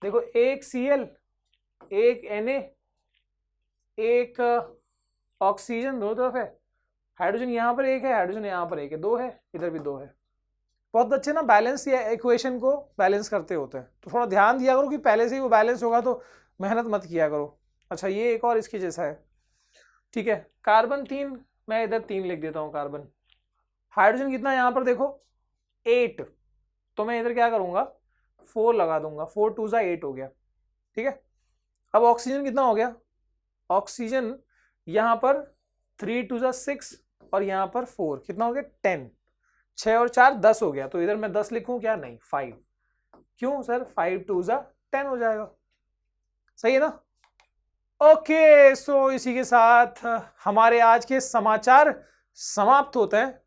देखो, एक Cl, एक Na, एक ऑक्सीजन दोनों तरफ है, हाइड्रोजन यहाँ पर एक है, हाइड्रोजन यहाँ पर एक है, 2 है, इधर भी 2 है। बहुत अच्छे ना बैलेंस या इक्वेशन को बैलेंस करते होते हैं, तो थोड़ा ध्यान दिया करो कि पहले से ही वो बैलेंस होगा, तो मेहनत मत किया करो। अच्छा ये एक और इसके जैसा है, ठीक है। कार्बन 3, मैं इधर 3 लिख देता हूँ कार्बन। हाइड्रोजन कितना यहाँ पर देखो 8, तो मैं इधर क्या करूँगा 4 लगा दूंगा, 4 2 8 हो गया, ठीक है। अब ऑक्सीजन कितना हो गया, ऑक्सीजन यहाँ पर 3 2 6 और यहाँ पर 4, कितना हो गया 10, 6 और 4 10 हो गया, तो इधर मैं 10 लिखूं क्या, नहीं 5, क्यों सर 5 2 10 हो जाएगा, सही है ना। ओके, सो इसी के साथ हमारे आज के समाचार समाप्त होते हैं,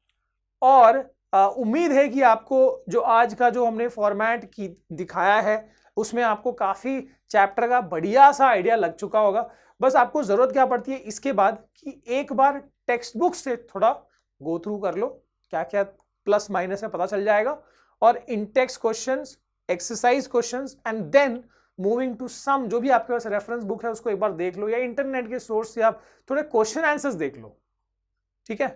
और उम्मीद है कि आपको जो आज का जो हमने फॉर्मेट की दिखाया है उसमें आपको काफी चैप्टर का बढ़िया सा आइडिया लग चुका होगा। बस आपको जरूरत क्या पड़ती है इसके बाद कि एक बार टेक्स्ट बुक से थोड़ा गो थ्रू कर लो, क्या क्या प्लस माइनस है पता चल जाएगा, और intext questions, exercise questions, and then moving to some, जो भी आपके पास रेफरेंस बुक है उसको एक बार देख लो, या इंटरनेट के सोर्स से आप थोड़े क्वेश्चन आंसर्स देख लो, ठीक है,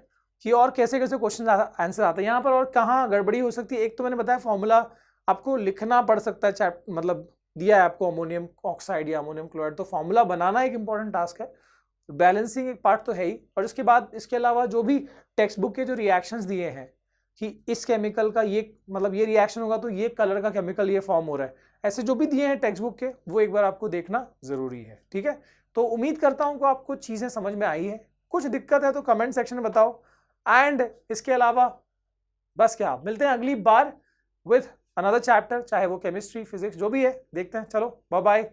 कि और कैसे कैसे क्वेश्चन आंसर आता है यहाँ पर, और कहाँ गड़बड़ी हो सकती है। एक तो मैंने बताया फॉर्मूला आपको लिखना पड़ सकता है, मतलब दिया है आपको अमोनियम ऑक्साइड या अमोनियम क्लोराइड, तो फॉर्मूला बनाना एक इंपॉर्टेंट टास्क है, बैलेंसिंग एक पार्ट तो है ही, और इसके बाद इसके अलावा जो भी टेक्स्ट बुक के जो रिएक्शंस दिए हैं कि इस केमिकल का ये मतलब ये रिएक्शन होगा तो ये कलर का केमिकल ये फॉर्म हो रहा है, ऐसे जो भी दिए हैं टेक्स्ट बुक के, वो एक बार आपको देखना जरूरी है, ठीक है। तो उम्मीद करता हूँ कि आपको चीजें समझ में आई है, कुछ दिक्कत है तो कमेंट सेक्शन में बताओ, एंड इसके अलावा बस क्या, मिलते हैं अगली बार विथ अनदर चैप्टर, चाहे वो केमिस्ट्री, फिजिक्स, जो भी है देखते हैं। चलो बाय बाय।